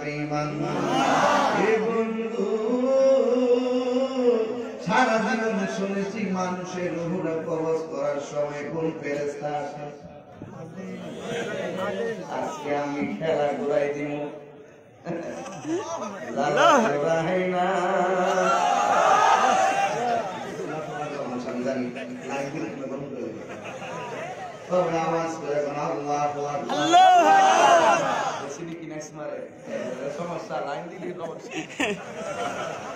বেঈমান এ বন্ধু সারা জীবন শুনেছি মানুষের রূহটা কবজ করার সময় কোন ফেরেশতা আসে আজকে আমি খেলা ঘুরাই দিব আওয়াজ করে আল্লাহু আকবার সমস্যা লাইন দিলে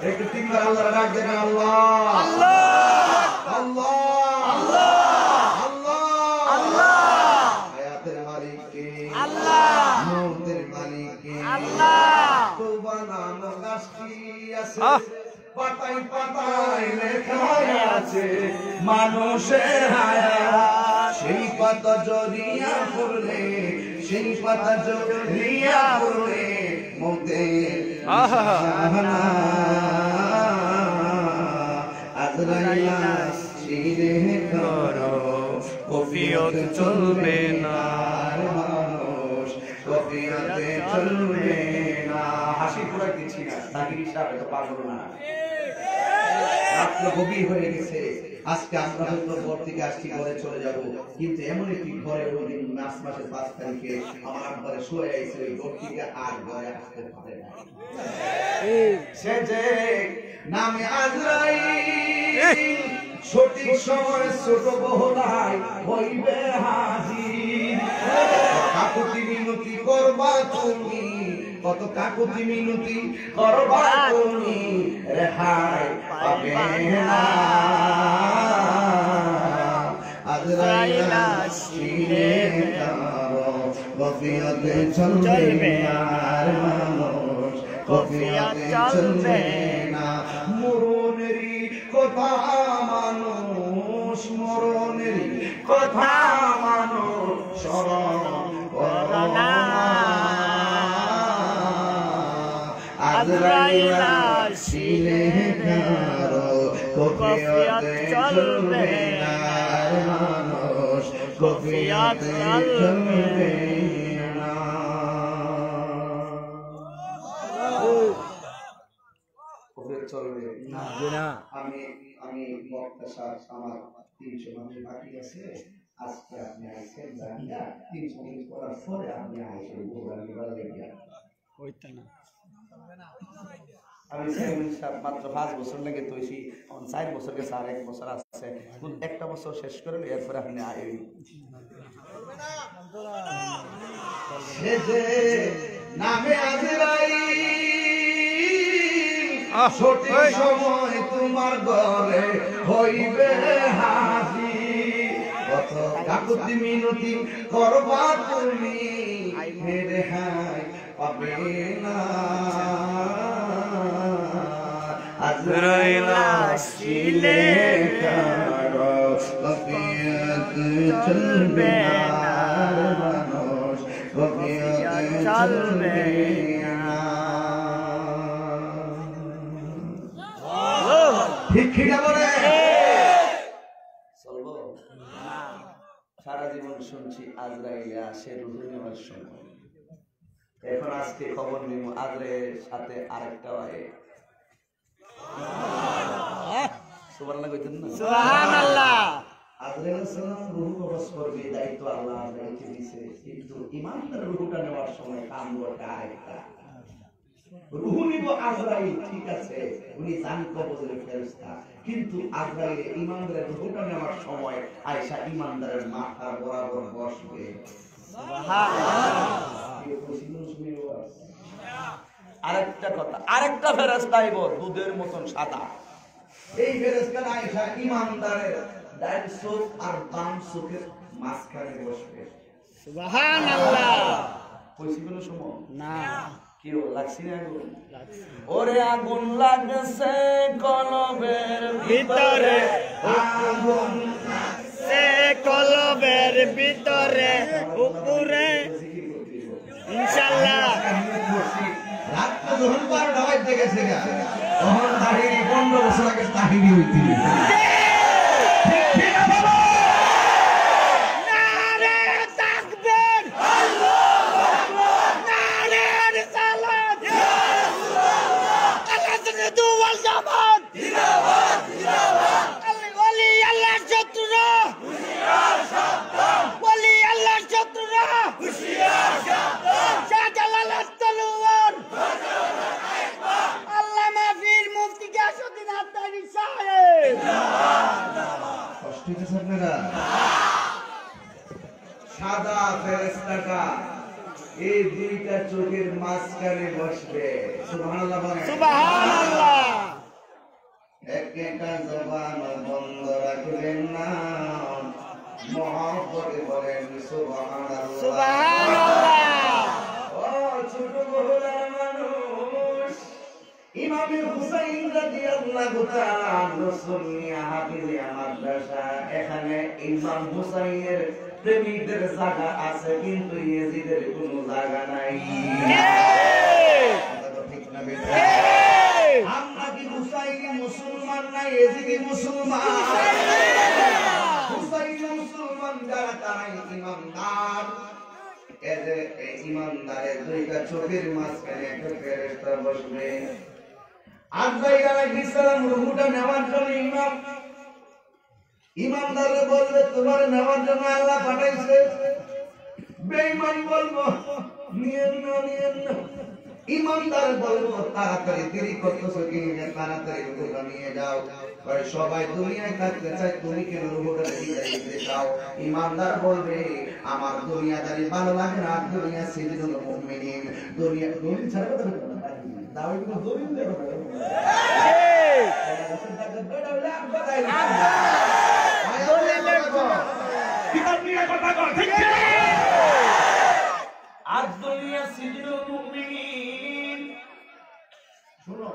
একটু তিনবার আল্লাহ ডাক দেন আল্লাহ আল্লাহ আল্লাহ আল্লাহ আল্লাহ আল্লাহ হায়াতের মালিক কে আল্লাহ মউতের মালিক কে আল্লাহ কুরবানানো গাছটি আছে পাতায় পাতায় লেখা আছে মানুষের হায়াত সেই পাতা জড়িয়া পড়লে সেই পাতা জড়িয়া পড়লে মউতের আজরাইল শিরে করো কফিয়ত চলবে না মানুষ কফিয়তে চলবে না হাসি পুরা কিছু না তাকে হিসাব এটা পাগল না রাত্র গভীর হয়ে গেছে আজকে আমরা হয়তো ঘর থেকে আসছি ঘরে চলে যাব কিন্তু এমন একটি ঘরে ওই দিন মার্চ মাসের 5 তারিখে আমার ঘরে শুয়ে আইছে ওই ঘর থেকে আর ঘরে আসতে পারে না সে যে নামে আজরাইল সঠিক সময় ছোট বহলায় হইবে হাজির কাকুতি মিনতি করবা তুমি কত কাকুতি মিনতি করবা তুমি রেহাই পাবে না আজরাইল আসিলে কারো কফিয়তে চলবে আর মানুষ কফিয়তে চলবে না মরণেরই কথা মানুষ মরণেরই কথা মানুষ স্মরণ করো না আজরাইল আসিলে কারো কফিয়তে চলবে না মানুষ কফিয়তে চলবে না কফিয়ত চলবে না আমি বক্তা আমার 300 মানুষ বাকি আছে আজকে আপনি আইছেন জানিয়া 300 মিনিট পড়ার পরে আপনি আইছেন গোবরা নিবার লাগিয়া হইতা না আমি মাত্র 5 বছর লেগে তৈছি 4 বছর গেছে আর 1 বছর আছে একটা বছর শেষ করে এরপরে আপনি আই সে যে নামে আজরাইল সঠিক সময় তোমার ঘরে হইবে হাজির কত কাকুতি মিনতি করবা তুমি রেহাই পাবে না আজরাইল আসিলে কারো কফিয়ত চলবে না মানুষ কফিয়ত চলবে না ঠিক ঠিক বলে চলবো সারা জীবন শুনছি আজরাইল আসে রূহ নেওয়ার সময় এখন আজকে খবর নিব আজরাইলের সাথে আরেকটা হয় সুবহানাল্লাহ কইতেন না সুবহানাল্লাহ আজরাইল সালাম রূহ কবজ করবে দায়িত্ব আল্লাহ আজরাইলকে দিয়েছে কিন্তু ঈমানদার রূহটা নেওয়ার সময় কাম করতে আরেকটা রূহ নিব আজরাইল ঠিক আছে উনি জান কবজের ফেরেশতা কিন্তু আজরাইল ঈমানদারের রূহটা নেওয়ার সময় আয়েশা ঈমানদারের মাথার বরাবর বসবে সুবহানাল্লাহ আরেকটা কথা আরেকটা ফেরেশতা আইব দুধের মতন সাদা এই ফেরেশতা আয়েশা ঈমানদারের ডান চোখ আর বাম চোখের মাঝখানে বসবে সুবহানাল্লাহ কইছি কোন সময় না কেউ লাগছে না আগুন ওরে আগুন লাগছে কলবের ভিতরে আগুন লাগছে কলবের ভিতরে উপরে ইনশাআল্লাহ রাত যখন 12টা বাজে গেছে তখন তাহিরি 15 বছর আগে তাহিরি হইছিল নারে তাকবীর আল্লাহু আকবার নারে রিসালাত হইতেছে আপনারা? সাদা ফেরেশতাটা এই দুইটা চোখের মাঝখানে বসবে। সুবহানাল্লাহ বলেন। সুবহানাল্লাহ। একটা জবান বন্ধ রাখবেন না, মহব্বতে বলেন সুবহানাল্লাহ। সুবহানাল্লাহ। ও ছোট বড়রা মানুষ, ইমাম হুসাইন রাদিয়াল্লাহু তাআলা আনহু সুন্নিয়া হাফিজিয়া মাদ্রাসা, এখানে ইমাম হুসাইনের প্রেমিকদের জায়গা আছে, কিন্তু ইয়েজিদের কোনো জায়গা নাই। ঠিক না বেটা? আমরা কি হুসাইনি মুসলমান না ইয়েজিদি মুসলমান? হুসাইনি মুসলমান যারা তারাই ইমানদার। এদের এই ইমানদারের দুইটা চোখের মাঝখানে একটা ফেরেশতা বসবে। আজরাইল আলাইহিস সালাম রূহটা নেওয়ার জন্য ইমানদারে বলবে তোমার নেওয়ার জন্য আল্লাহ পাঠাইছে। বেঈমান বলবো নিয়েন না। ইমানদার বলবো তাড়াতাড়ি দেরি করতেছো কি, তাড়াতাড়ি রূহটা নিয়ে যাও। সবাই দুনিয়ায় থাকতে চায়, তুমি কেন রূহটা দিয়ে দিতে চাও? ইমানদার বলবে আমার দুনিয়াদারি ভালো লাগে না, দুনিয়া সিজনুল মুমিনিন, দুনিয়া দলিল ছাড়া কথা বলবে না। দাওয়াই কোনো দলিল দেবে না। আর দুনিয়া সিজনুল মুমিনিন। শুনো,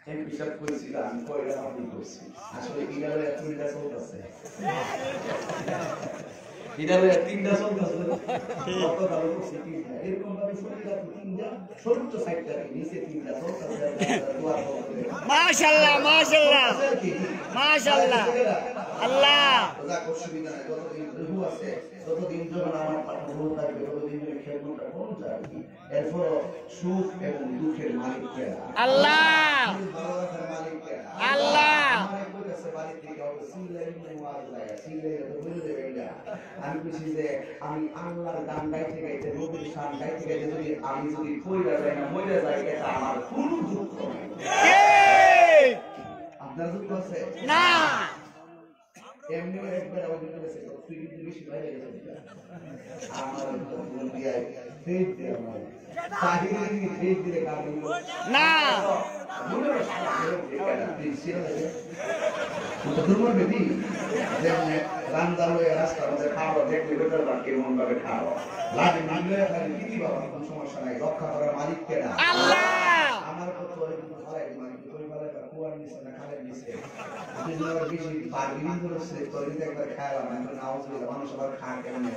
আমি বিশ্বাস করেছিলাম, আমি কইলাম আপনি করছি। আসলে ইডারে তিনটা চলতেছে, ইডারে তিনটা চলতেছে। কত ভালো করছে তিনটা, এরকম ভাবে শরীরটা তিনটা, সর্বোচ্চ সাইডটা নিচে তিনটা চলতেছে। দোয়া করতে মাশাআল্লাহ, মাশাআল্লাহ, মাশাআল্লাহ। আল্লাহ ওটা অসুবিধা নাই, যতদিন রুহু আছে ততদিন যখন আমার রুহু থাকবে ততদিন খেদমতটা কোন যায়। এরপর সুখ এবং দুঃখের মালিক কে? আল্লাহ। ভালোবাসার মালিক কে? আল্লাহ। আমার কইতাছে বাড়ি থেকে সিলাই ওয়াজ যায়, সিলাই তো বলে দেবেন না। আমি বুঝি যে আমি আল্লাহর গান গাইতে গাইতে, নবীর শান গাইতে গাইতে যদি আমি যদি কইরা যাই না, মইরা যাই, এটা আমার কোনো দুঃখ নাই। আপনার দুঃখ আছে না? এমনি একবার ওই বলেছে তুই কিন্তু বেশি বাইরে গেছিস, আমার তো ফোন দিয়ে ফেস দিয়ে আমার তাহিরে নিয়ে ফেস দিয়ে কাজ না মনে তো দুর্বল বেবি যেমন রান্দার হয়ে রাস্তার মধ্যে খাওয়া দেখলে বেটার না, কেমন ভাবে খাওয়া লাগে নিলে খালি দিদি বাবা, কোনো সমস্যা নাই। রক্ষা করার মালিক কে? আল্লাহ। আমার কত ভালাই মানে কই ভালাই কুয়ার নিচে না খালের নিচে বেশি বার্গেনিং করেছে, তরিতে একবার খাইলাম, এখন নাউজুবিল্লাহ মানুষ আবার খান কেন না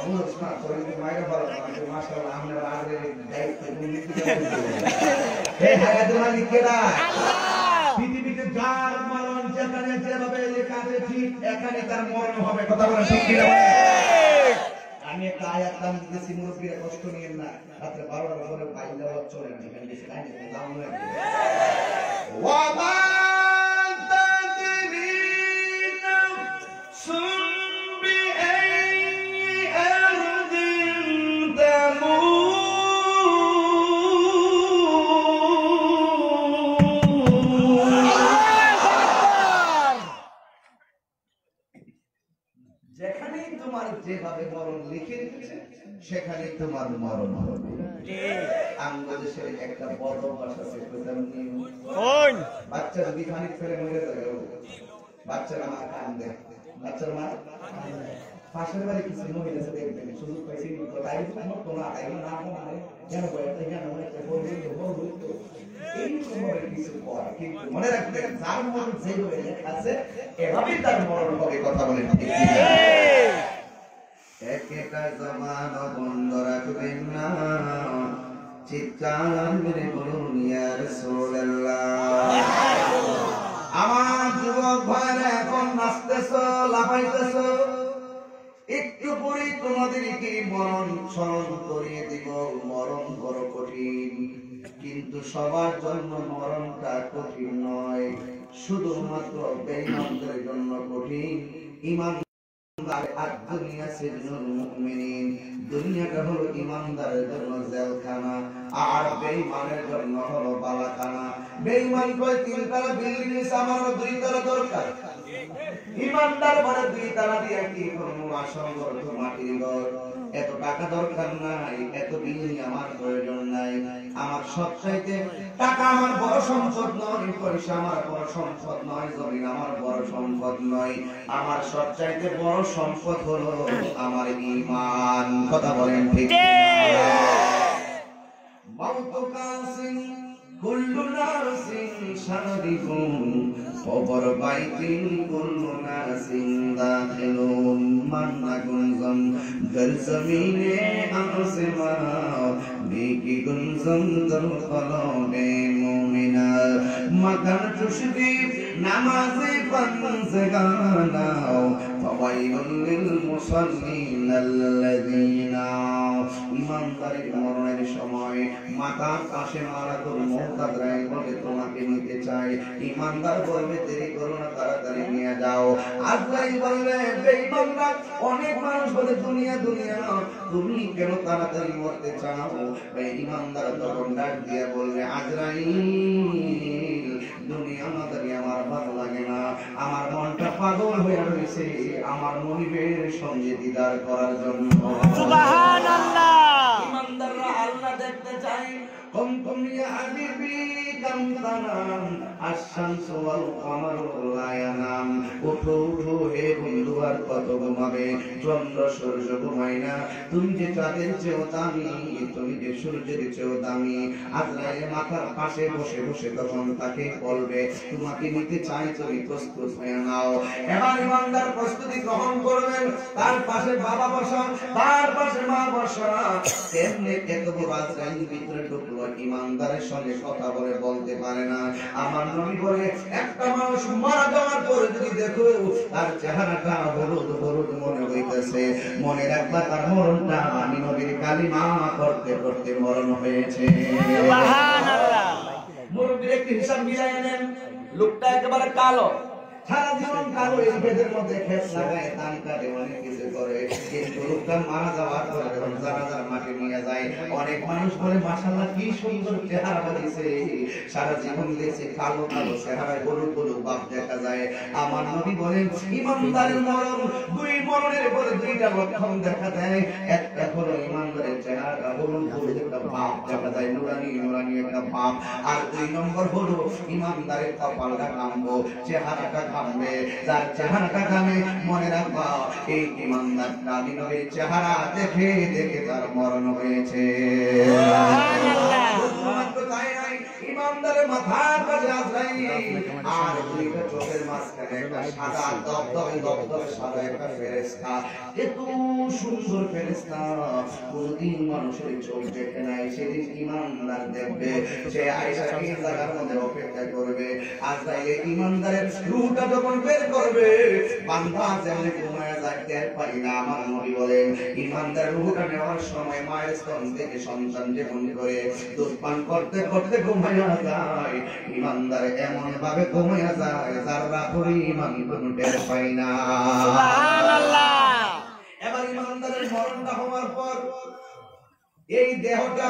বুঝছ না, তরিতে মাইরা ভালো না, মাশাআল্লাহ আমরা আগে দায়িত্ব দুর্নীতি হে হায়াতুল মালিক কে? আল্লাহ। পৃথিবীতে যার মরণ যেখানে যেভাবে লেখা আছে ঠিক এখানে তার মরণ হবে। কথা বলেন ঠিক কি না? আমি একটা আয়াত নাম দিতেছি, মুরব্বীরা কষ্ট নিয়েন না, রাতে 12টার পরে বাইরে যাওয়া চলে না, এখানে বেশি টাইম নেই, দাম নয়। ওয়া মা তাদরিনা সুবি আইয়ি আরদিন তামুত। যেখানেই তোমার যেভাবে মরণ লিখে রেখেছে সেখানেই তোমার মরণ হবে। বাংলাদেশের একটা বড় ভাষা আছে, বাচ্চা যদি খানিক ফেলে মরে যাবে, বাচ্চারা মা কান্দে, বাচ্চার মা পাশের বাড়ি কিছু মহিলা আছে দেখবেন সুযোগ পাইছি তাই তোমার না কেন এইভাবে কিছু কর, কিন্তু মনে রাখবেন যার মরণ যেভাবে লেখা আছে এভাবেই তার মরণ হবে। কথা বলেন ঠিক কি? একটা জমান বন্ধ রাখবেন না, চিৎকার মেরে বলুন ইয়া রাসূলুল্লাহ। আমার যুবক ভাইরা এখন নাচতেছো, লাফাইতেছো, একটু পরে তোমাদেরকে মরণ স্মরণ করিয়ে দিব। মরণ বড় কঠিন, কিন্তু সবার জন্য মরণটা কঠিন নয়, শুধুমাত্র বেঈমানদের জন্য কঠিন। ঈমান আর দুনিয়া সিজনুল মুমিনিন, দুনিয়াটা হলো ঈমানদারের জন্য জেলখানা। আর বেঈমানের জন্য হলো বালাখানা। বেঈমান কয় 3 তলা বিল্ডিং এর আমার 2 তলা দরকার, ইমানদার বলে 2 তলা দিয়ে কি করবো, আসঙ্গত মাটির ঘর, এত টাকা দরকার নাই, এত বিল্ডিং আমার প্রয়োজন নাই। আমার সবচাইতে টাকা আমার বড় সম্পদ নয়, পয়সা আমার বড় সম্পদ নয়, জমিন আমার বড় সম্পদ নয়, আমার সবচাইতে বড় সম্পদ হলো আমার ঈমান। কথা বলেন ঠিক না? মাউতু কাসিন কুল্লু নাসিন শারিকুম কবর বাইতিন কুল্লু নাসিন দাখিলুন মান্না গুনজম দর জমিনে আসমা বিকি গুনজম দর কলবে মুমিনা মাকান তুশদি নামাজে পানজগানাও ফাওয়াইলুল লিল মুসাল্লিন আল্লাযিনা। ইমানদারের মরণের সময় মাথার পাশে মারাতুল মউত আজরাইল বলে তোমাকে নিতে চাই, ইমানদার বলবে দেরি করো না, তাড়াতাড়ি নিয়ে যাও। আজরাইল বলবে বেঈমানরা, অনেক মানুষ বলে দুনিয়া দুনিয়া, তুমি কেন তাড়াতাড়ি মরতে চাও? ইমানদার তখন ডাক দিয়ে বলবে আজরাইল দুনিয়া না দাঁড়িয়ে আমার ভালো লাগে না, আমার মনটা পাগল হয়ে রয়েছে আমার মনিবের সঙ্গে দিদার করার জন্য। সুবহানাল্লাহ। ইমানদাররা আল্লাহ দেখতে চায়। কুমতুম ইয়া হাবিবি কাম তানাম আশ-শামসু ওয়াল কমারু লা ইয়ানাম। ওঠো ওঠো হে বন্ধু, আর কত ঘুমাবে, চন্দ্র সূর্য ঘুমায় না, তুমি যে চাঁদের চেয়েও দামি, তুমি যে সূর্যের চেয়েও দামি। আজরাইল মাথার পাশে বসে বসে তখন তাকে বলবে তোমাকে নিতে চাই, তুমি প্রস্তুত হয়ে নাও। এবার ইমানদার প্রস্তুতি গ্রহণ করবেন, তার পাশে বাবা বসা, তার পাশে মা বসা। এমনি এত বড় আজরাইল ভিতরে ঢুকলো, ইমানদারের সঙ্গে কথা বলে বলতে পারে না। আমার নবী বলে একটা মানুষ মারা যাওয়ার পরে যদি দেখো তার চেহারাটা হলুদ হলুদ মনে হইতেছে, মনে রাখবা তার মরণটা আমি নবীর কালিমা পড়তে পড়তে মরণ হয়েছে। সুবহানাল্লাহ। মুরব্বির একটি হিসাব মিলাই নেন, লোকটা একেবারে কালো, সারা জীবন কালো, এই বেদের মধ্যে খেত লাগায়, ধান কাটে, অনেক কিছু করে, কিন্তু লোকটা মারা যাওয়ার পরে যখন জানাজার মাটি নিয়ে যায়, অনেক মানুষ বলে মাশাআল্লাহ কি সুন্দর চেহারা হয়েছে, সারা জীবন দেখছে কালো কালো চেহারায় হলুদ হলুদ ভাব দেখা যায়। আমার নবী বলেন ইমানদারের মরণ, 2 মরণের পরে 2টা লক্ষণ দেখা দেয়। একটা হলো ইমানদারের চেহারাটা হলুদ হলুদ একটা ভাব দেখা যায়, নুরানি নুরানি একটা ভাব। আর 2 নম্বর হলো ইমানদারের কপালটা কামবো, চেহারাটা ঘামবে, যার চেহারাটা ঘামে মনে রাখবা এই ইমানদারটা আমি নবীর চেহারা দেখে দেখে তার মরণ হয়েছে। তাই নাই, ইমানদারের মাথার কাছে আজরাইল, আর 2টা চোখের মাঝখানে একটা সাদা দবদবে দবদবে সাদা একটা ফেরেশতা, এত সুন্দর ফেরেশতা কোনদিন মানুষের চোখ দেখে নাই। সেদিন ইমানদার দেখবে, সে আয়েশা এই জায়গার মধ্যে অপেক্ষা করবে। আজরাইল ইমানদারের রূহটা যখন বের করবে, বান্দা যেমন ঘুমায় যায় টের পাই না। আমার নবী বলেন ইমানদার রূহটা নেওয়ার সময় মায়ের স্তন থেকে সন্তান যেমন করে দুধ পান করতে করতে ঘুমায়া যায়, ইমানদার এমন ভাবে ঘুমায়া যায় যারা পরিমাণ কোনো টের পাই না। সুবহানাল্লাহ। এবার ইমানদারের মরণটা হওয়ার পর এই দেহটা,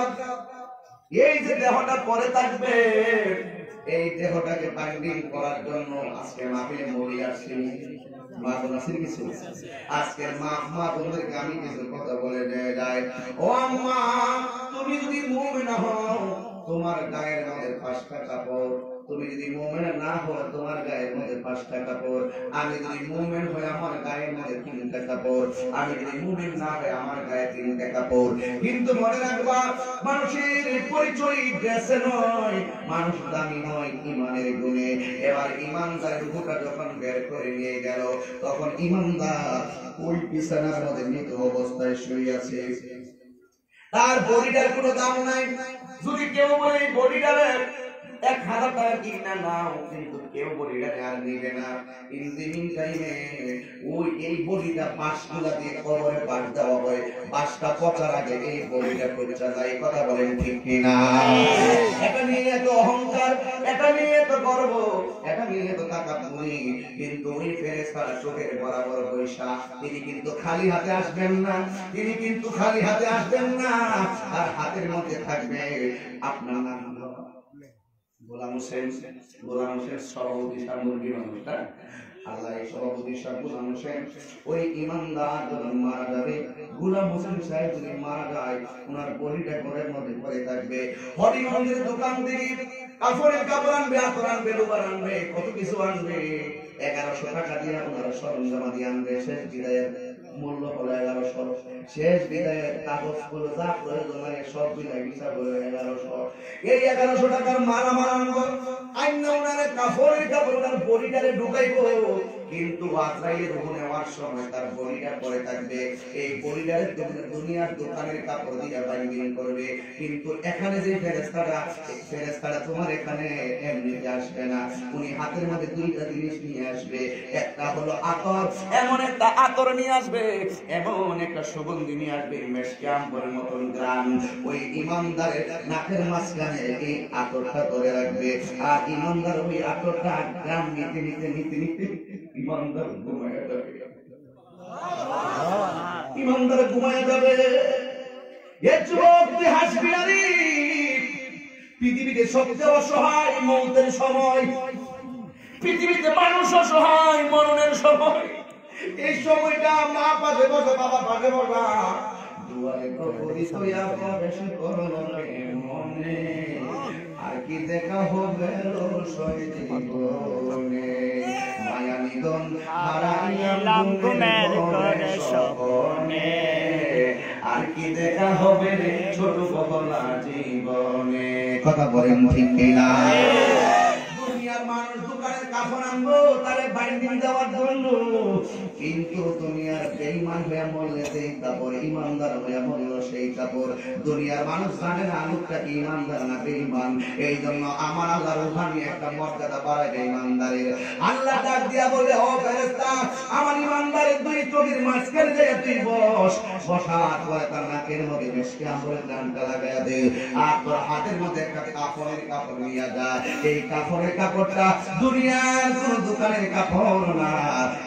এই যে দেহটা পরে থাকবে, এই দেহটাকে বাইন্ডিং করার জন্য আজকে মাহফিলে মরি আসছি, মা বোন আছেন কিছু, আজকে মা বোনদেরকে আমি কিছু কথা বলে যায়। ও আম্মা, তুমি যদি মুমিন হও তোমার গায়ের মধ্যে 5টা কাপড়, তুমি যদি মুমিন না হও তোমার গায়ের মধ্যে 5টা কাপড়, আমি যদি মুমিন হই আমার গায়ের মধ্যে 3টা কাপড়, আমি যদি মুমিন না হই আমার গায়ে 3টা কাপড়। কিন্তু মনে রাখবা মানুষের পরিচয় ড্রেসে নয়, মানুষ দামি নয় ঈমানের গুণে। এবার ঈমানদারের রূহটা যখন বের করে নিয়ে গেল, তখন ঈমানদার ওই বিছানার মধ্যে মৃত অবস্থায় শুয়ে আছে, তার বডিটার কোনো দাম নাই। যদি কেউ বলে এই বডিটারে 1000 টাকা কিনা নাও, কিন্তু কেউ বডিটা আর নিবে না। ইনদিন টাইমে ওই এই বডিটা বাঁশগুলা দিয়ে কবরে বাঁশ দেওয়া হয়, বাঁশটা পচার আগে এই বডিটা পচা যায়। কথা বলেন ঠিক কিনা? এটা নিয়ে এত অহংকার, এটা নিয়ে এত গর্ব, এটা নিয়ে এত তাকাতুরি, কিন্তু ওই ফেরেশতারা চোখের বরাবর বৈশা, তিনি কিন্তু খালি হাতে আসবেন না, তিনি কিন্তু খালি হাতে আসবেন না, আর হাতে হাতের মধ্যে থাকবে আপনার নাম গোলাম হোসেন। গোলাম হোসেন সভাপতি সামগ্রী মানুষটা আল্লাহ এই সভাপতি সাহেব গোলাম হোসেন ওই ইমানদার যখন মারা যাবে, গোলাম হোসেন সাহেব যদি মারা যায় ওনার বডিটা ঘরের মধ্যে পড়ে থাকবে। হরিগঞ্জের দোকান থেকে কাপড়ের কাপড় আনবে, আতর আনবে, লোবার আনবে, কত কিছু আনবে। 1100 টাকা দিয়ে ওনারা সরঞ্জাম দিয়ে আনবে। শেষ বিদায়ের মূল্য হলো 1100। শেষ বিদায়ের কাগজ গুলো যা প্রয়োজন লাগে সব বিদায় হিসাব হলো 1100। এই 1100 টাকার মালা আনবো, আইনা ওনারে কাপড়ের কাপড় ওনার বডিটারে ঢুকাইবো। কিন্তু আজরাইলের রূহ নেওয়ার সময় তার বডিটা পড়ে থাকবে। এই বডিটারে দুনিয়ার দোকানের কাপড় দিয়ে বাইন্ডিং করবে। কিন্তু এখানে যে ফেরেশতাটা তোমার এখানে এমনিতে আসবে না, উনি হাতের মধ্যে দুইটা জিনিস নিয়ে আসবে। একটা হলো আতর, এমন একটা আতর নিয়ে আসবে, এমন একটা সুগন্ধি নিয়ে আসবে, মেশকে আম্বরের মতন গ্রাম। ওই ইমানদারের নাকের মাঝখানে এই আতরটা ধরে রাখবে। আর ইমানদার ওই আতরটা গ্রাম নিতে নিতে নিতে নিতে ইমানদার ঘুমায় যাবে। ইমানদার ঘুমায় যাবে। এ যুবক তুই হাসবি না রে। পৃথিবীতে সবচেয়ে অসহায় মৌতের সময়, পৃথিবীতে মানুষ অসহায় মরণের সময়। এই সময়টা মা পাশে বসে, বাবা পাশে বসা, দুয়ারে কবরি তোয়া প্রবেশ করল মনে। আর কি দেখা হবে জীবনে, মায়া নিধন হারাইলাম ঘুমের ঘরে স্বপনে। আর কি দেখা হবে রে ছোট বলা জীবনে। কথা বলেন ঠিক কিনা? দুনিয়ার মানুষ দোকানের কাপড় আনবো তারে বাইন্ডিং দেওয়ার জন্য, কিন্তু দুনিয়ার বেঈমান হয়ে মরলে সেই কাপড়, ইমানদার হয়ে মরল সেই কাপড়। দুনিয়ার মানুষ জানে না লোকটা কি ইমানদার না বেঈমান। এই জন্য আমার আল্লাহ রুহানি একটা মর্যাদা বাড়ায় ইমানদারের। আল্লাহ ডাক দিয়া বলে, ও ফেরেশতা, আমার ইমানদারের দুই চোখের মাঝখানে যে তুই বস, বসার পরে তার নাকের মধ্যে মিষ্টি আম্বরের গানটা লাগাইয়া দে। আর তোর হাতের মধ্যে একটা কাপড়ের কাপড় নিয়ে যা। এই কাপড়ের কাপড়টা দুনিয়ার কোন দোকানের কাপড় না,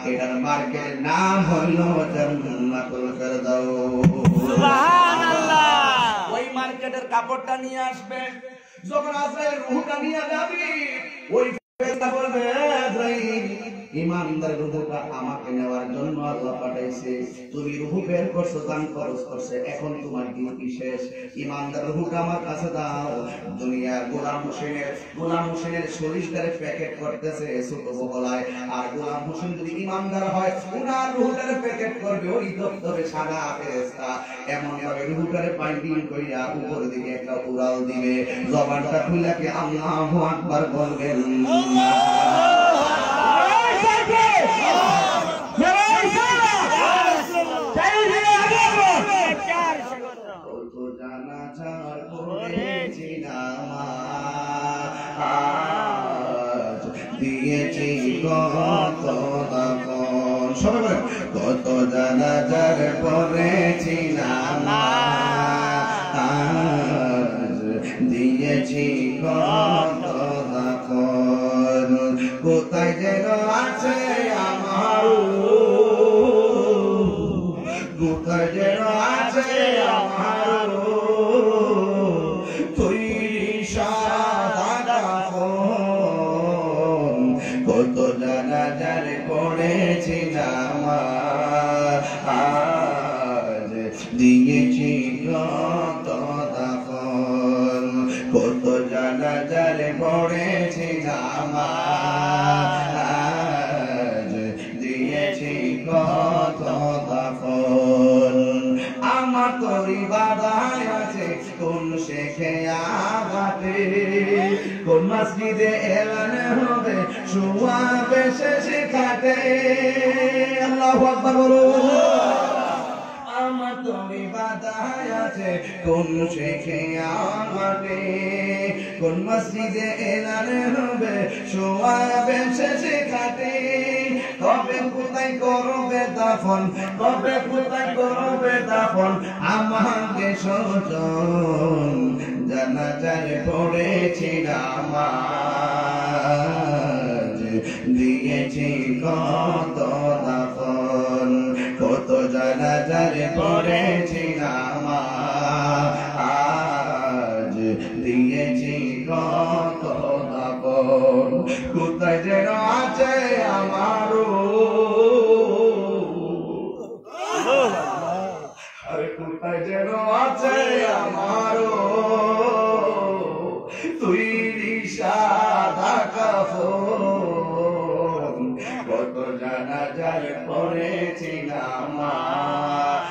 এটার মার্কেটের নাম হইল জান্নাতুল ফেরদাউস। সুবহানাল্লাহ। ওই মার্কেটের কাপড়টা নিয়ে আসবে। যখন আজরাইল রূহটা নিয়ে যাবে, ওই ফেরেশতা বলবে, আজরাইল ইমানদারের রূহটা আমাকে নেওয়ার জন্য আল্লাহ পাঠাইছে। তুমি রূহ বের করছো, দান খরচ করছে, এখন তোমার ডিউটি শেষ। ইমানদারের রূহটা আমার কাছে দাও। দুনিয়ার গোলাম হোসেনের শরীরটারে প্যাকেট করতেছে ছোট বহলায়। আর গোলাম হোসেন যদি ইমানদার হয়, ওনার রূহটারে প্যাকেট করবে ওই দপ্তরে সাদা ফেরেশতা। এমন ভাবে রূহটারে বাইন্ডিং কইরা উপর দিকে একটা উড়াল দিবে। জবানটা খুলে আল্লাহু আকবার বলবেন। দিয়েছি কত দাফন, সবাই বলেন, কত জানাজার পড়েছি নামাজ, দিয়েছি কত দাফন। কোথায় যেন আছে আমার, কোথায় যেন আছে আমার তুই সাদা দাফন। কত জানাজার পড়েছি নামাজ, দিয়েছি কত দাফন। কত জানাজার পড়েছি নামাজ, দিয়েছি কত দাফন। আমার তোরই বাধায় আছে কোন শেখে আঘাতে, কোন মসজিদে এলানে হবে শুয়াবে শেষে খাটে। আল্লাহু আকবার বলো। আমার তোরই বাধায় আছে কোন শেখে আঘাতে, কোন মসজিদে এলানে হবে শুয়াবে শেষে খাটে। কবে কোথায় করবে দাফন, কবে কোথায় করবে দাফন আমাকে স্বজন। জানাজার পড়েছি নামাজ, দিয়েছি কত দাফন। কত জানাজার পড়েছি নামাজ, কোথায় যেন আছে আমারও, আরে কোথায় যেন আছে আমারও তুই সাদা কাফন, কত জানাজার পড়েছি নামাজ,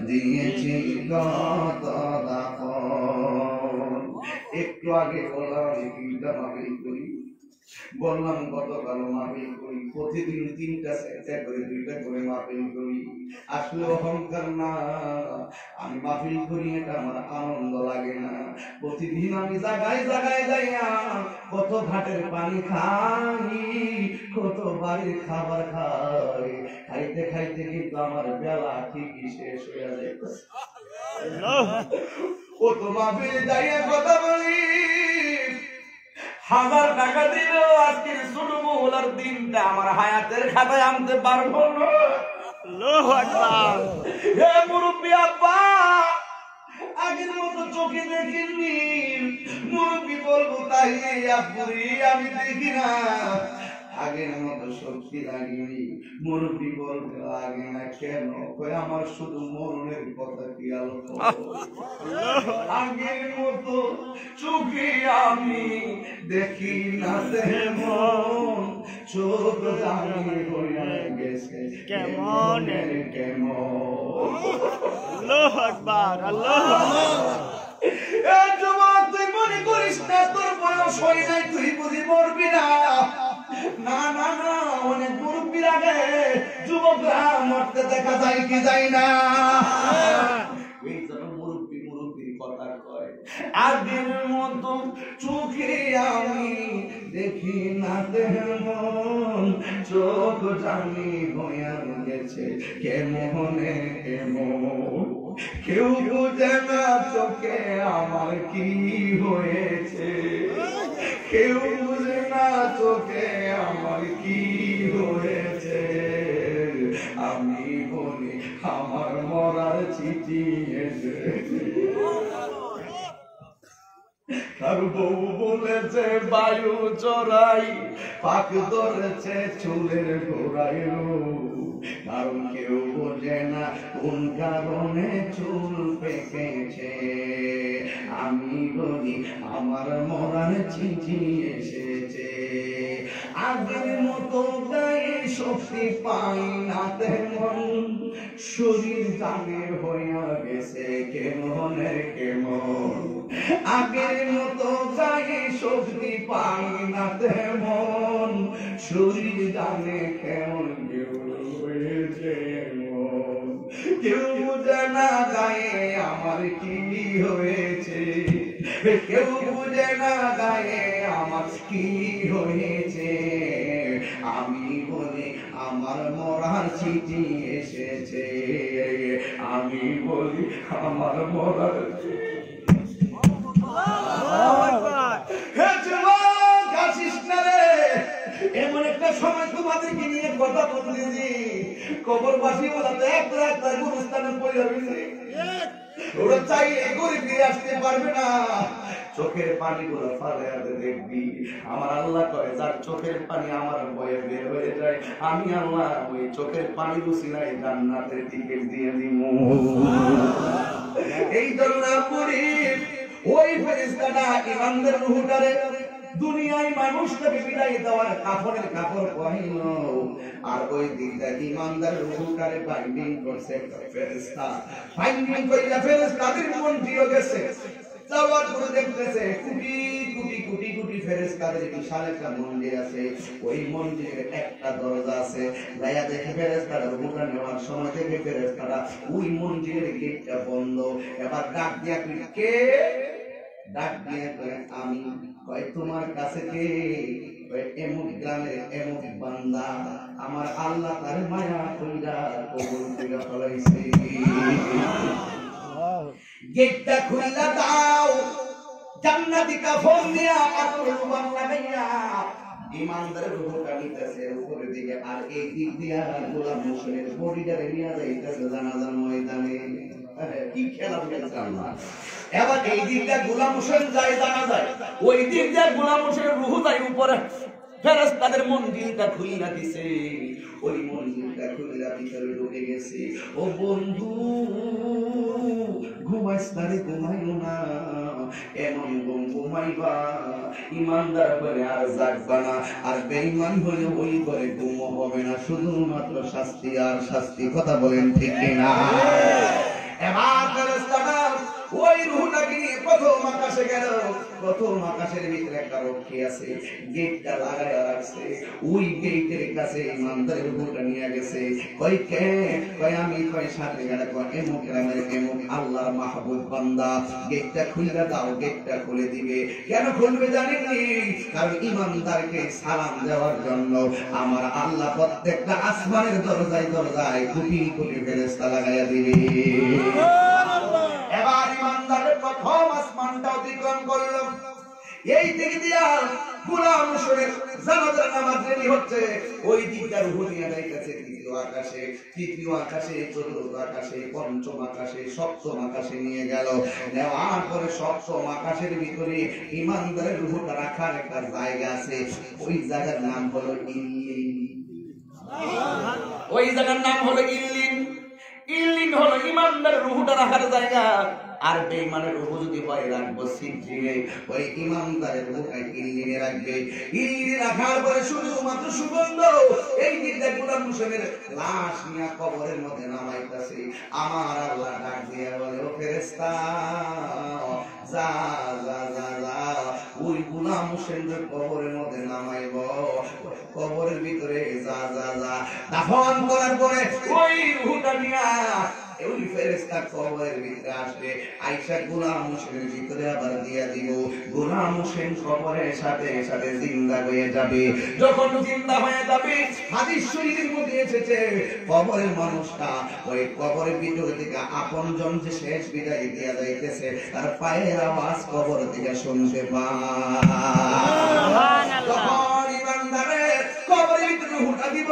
দিয়েছি কত দাফন। একটু আগে বললাম তিনটা মাহফিল করি, বললাম গতকাল মাহফিল করি, প্রতিদিন 3টা 4টা করে 2টা করে মাহফিল করি। আসলে অহংকার না, আমি মাহফিল করি এটা আমার আনন্দ লাগে না। প্রতিদিন আমি জায়গায় জায়গায় যাইয়া কত ঘাটের পানি খাই, কত বাড়ির খাবার খাই, খাইতে খাইতে কিন্তু আমার বেলা ঠিকই শেষ হয়ে যায়। কত মাহফিল যাইয়া কথা বলি, 1000 টাকা দিলেও আজকের ছোট মহলার দিনটা আমার হায়াতের খাতায় আনতে পারবো না। আল্লাহু আকবার। হে মুরব্বি আব্বা, আগের মতো চোখে দেখিনি, মুরব্বি বলবো তাই আব্বুরি আমি দেখি না, আগের মতো শক্তি লাগেনি। মুরব্বি বলতে লাগে না কেন, কই আমার শুধু মরণের কথা কি আলোচনা, আগের মতো চোখে আমি দেখি না তেমন, চোখ জানি হয়ে গেছে কেমন কেমন। আল্লাহু আকবার। আল্লাহু এই যুবক তুই মনে করিস না তোর বয়স হয় নাই তুই বুঝি মরবি না, না না না, অনেক মুরব্বির আগে যুবকরা মরতে দেখা যায় কি যায় না। এই জন্য মুরব্বি মুরব্বির কথা কয়, আগের মতো চোখে আমি দেখি না তেমন, চোখ জানি হইয়া গেছে কেমনে কেমন, কেউ বুঝে না চোখে আমার কি হয়েছে, কেউ বুঝে না চোখে আমার কি হয়েছে। আমি বলি আমার মরার চিঠি এসেছে, আর বউ বলেছে বায়ু চড়াই, পাক ধরেছে চুলের গোড়ায়, কারণ কেউ বোঝে না কোন কারণে চুল পেকেছে। আমি বলি আমার মরার চিঠি এসেছে, আগের মতো গায়ে শক্তি পাই না তেমন, শরীর জানের হইয়া গেছে কেমনে কেমন, আগের মতো গায়ে শক্তি পাই না তেমন, শরীর জানে কেমন হয়েছে এমন, কেউ বুঝে না গায়ে আমার কি হয়েছে, কেউ বুঝে না গায়ে আমার কি হয়েছে। আমি বলি আমার মরার চিঠি এসেছে, আমি বলি আমার মরার চিঠি। এমন একটা সময় তোমাদেরকে নিয়ে কথা বলতেছি, কবরবাসী বলা তো একটা গুরুস্থানে পড়ে রয়েছে, ওরা চাইলে ঘুরে ফিরে আসতে পারবে না। চোখের পানি গুলো ফালে দেখবি, আমার আল্লাহ করে যার চোখের পানি আমার বয়ে বের হয়ে যায়, আমি আল্লাহ ওই চোখের পানি রুচিলাই জান্নাতের টিকিট দিয়ে দিব। এই জন্য করি ওই ফেরেশতাটা ইমানদার রূহটারে দুনিয়ায় মানুষটাকে বিদায় দেওয়ার কাফনের কাপড় পরাইল, আর ওই দিকটা ইমানদার রূহটারে বাইন্ডিং করছে ফেরেশতা, বাইন্ডিং কইরা ফেরেশতাদের মন দিয়ে গেছে। যাওয়ার পরে দেখতেছে কোটি কোটি কোটি কোটি ফেরেশতাদের বিশাল একটা মন্দির আছে, ওই মন্দিরের একটা দরজা আছে, যাইয়া দেখে ফেরেশতারা রূহটা নেওয়ার সময় থেকে ফেরেশতারা ওই মন্দিরের গেটটা বন্ধ। এবার ডাক দিয়া কে, ডাক দিয়ে আমি, কয় তোমার কাছে কে, এমন গ্রামের এমন বান্দা, আমার আল্লাহ তার মায়া কইরা কবুল কইরা ফলাইছে, গেটটা খুইলা দাও, জান্নাতি কাফন দিয়া আতর রুবান লাগাইয়া ইমানদারের রূহটা নিতেছে উপরের দিকে, আর এই দিক দিয়া গোলাম হোসেনের বডিটারে নিয়ে যাইতেছে জানাজার ময়দানে। কি খেলা খেলছে আল্লাহ। এবার এই দিকটা গোলাম হোসেন যায় জানা যায়, ওই দিকটা গোলাম হোসেনের রূহ যায় উপরে, ফেরেশতাদের মন্দিরটা খুইলা দিছে, ওই মন্দিরটা খুইলা ভিতরে ঢুকে গেছে। ও বন্ধু ঘুমাইস না রে, ঘুমাইও না, এমন ঘুমাইবা ইমানদার করে আর জাগবা না, আর বেঈমান হলে ওই করে ঘুমও হবে না, শুধুমাত্র শাস্তি আর শাস্তি। কথা বলেন ঠিক কিনা? এবার ফেরেশতারা ওই রূহটাকে নিয়ে প্রথম আকাশে গেল। প্রথম আকাশের ভিতরে একটা রক্ষী আছে, গেটটা লাগায়া রাখছে, ওই গেটের কাছে ইমানদারের রূহটা নিয়ে গেছে। কই কে? কই আমি। কই সাথে গেলে কই এমুক রামের এমুক আল্লাহর মাহবুব বান্দা, গেটটা খুলে দাও। গেটটা খুলে দিবে। কেন খুলবে জানেননি? কারণ ইমানদারকে সালাম দেওয়ার জন্য আমার আল্লাহ প্রত্যেকটা আসমানের দরজায় দরজায় কোটি কোটি ফেরেশতা লাগায়া দিবে। এবার ইমানদারের প্রথম আসমানটা অতিক্রম করলো। এই দিক দিয়া গোলাম হোসেনের জানাজার নামাজ রেডি হচ্ছে, ওই দিকটা রূহ নিয়ে যাইতেছে তৃতীয় আকাশে, তৃতীয় আকাশে, চতুর্থ আকাশে, পঞ্চম আকাশে, সপ্তম আকাশে নিয়ে গেল। নেওয়ার পরে সপ্তম আকাশের ভিতরে ইমানদারের রূহটা রাখার একটা জায়গা আছে, ওই জায়গার নাম হলো ইল্লিন। ওই জায়গার নাম হলো ইল্লিন। ইল্লিন হলো ইমানদারের রূহটা রাখার জায়গা। আর বেঈমানের রূহ যদি হয় রাখবো সিজিয়ে, ওই ইমানদারের রূহটা ইল্লিনে রাখবে। ইল্লিনে রাখার পরে শুধুমাত্র সুগন্ধ এই দিকটা গোলাম হোসেনের লাশ নিয়ে কবরের মধ্যে নামাইতেছে। আমার আল্লাহ ডাক দিয়ে বলে, ও ফেরেশতা যা যা যা যা, ওই গোলাম হোসেনের কবরের মধ্যে নামাইব, কবরের ভিতরে যা যা যা। দাফন করার পরে ওই রূহটা নিয়ে ওই ফেরেশতা কবরের ভিতরে আসবে, আয়েশা গোলাম হোসেনের ভিতরে আবার দিয়া দিব। গোলাম হোসেন কবরের সাথে সাথে জিন্দা হয়ে যাবে। যখন জিন্দা হয়ে যাবে, হাদিস শরীফের মধ্যে এসেছে কবরের মানুষটা ওই কবরের ভিতর থেকে আপনজন যে শেষ বিদায় দিয়া যাইতেছে, তার পায়ের আওয়াজ কবর থেকে শুনতে পায়। যখন ইমানদারে কবরের ভিতরে হুটা দিব,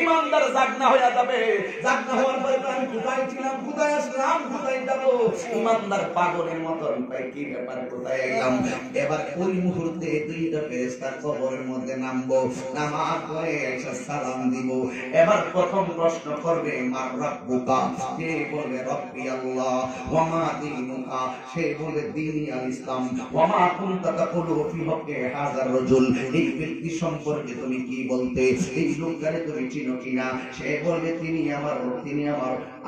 ইমানদার জাগনা হয়ে যাবে। জাগনা হওয়ার পরে আমি কোথায় ছিলাম, কোথায় আসলাম, কোথায় যাব? ইমানদার পাগলের মতন পাই, কি ব্যাপার, কোথায় এলাম? এবার ওই মুহূর্তে দুইটা ফেরেশতা কবরের মধ্যে নামবো, নামার পরে এসে সালাম দিব। এবার প্রথম প্রশ্ন করবে মার রাব্বুকা, সে বলবে রব্বি আল্লাহ। ওয়া মা দীনুকা, সে বলবে দীনি আল ইসলাম। ওয়া মা কুনতা তাকুলু ফি হক্কি হাযার রাজুল, এই ব্যক্তি সম্পর্কে তুমি কি বলতে, এই লোকটারে তুমি চিনো কিনা? সে বলবে তিনি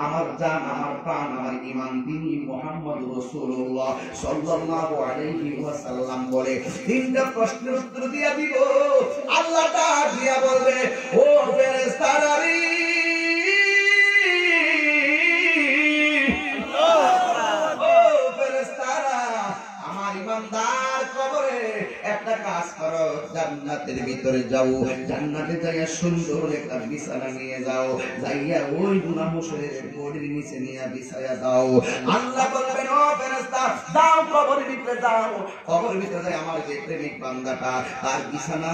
আমার জান, আমার প্রাণ, আমার ঈমান, তিনি মুহাম্মদ রাসূলুল্লাহ সাল্লাল্লাহু আলাইহি ওয়াসাল্লাম। বলে তিনটা প্রশ্নের উত্তর দিয়া দিব। আল্লাহ ডাক দিয়া বলবে, ও ফেরেশতারা রে, ইমানদার কবরে একটা কাজ করো, জান্নাতের ভিতরে যাও, জান্নাতে যাইয়া সুন্দর একটা বিছানা নিয়ে যাও, যাইয়া ওই গোলাম হোসেনের বডির নিচে নিয়ে বিছায়া দাও। আল্লাহ বলবেন, ও ফেরেশতা যাও কবরের ভিতরে যাও, কবরের ভিতরে যাই আমার যে প্রেমিক বান্দাটা, তার বিছানা,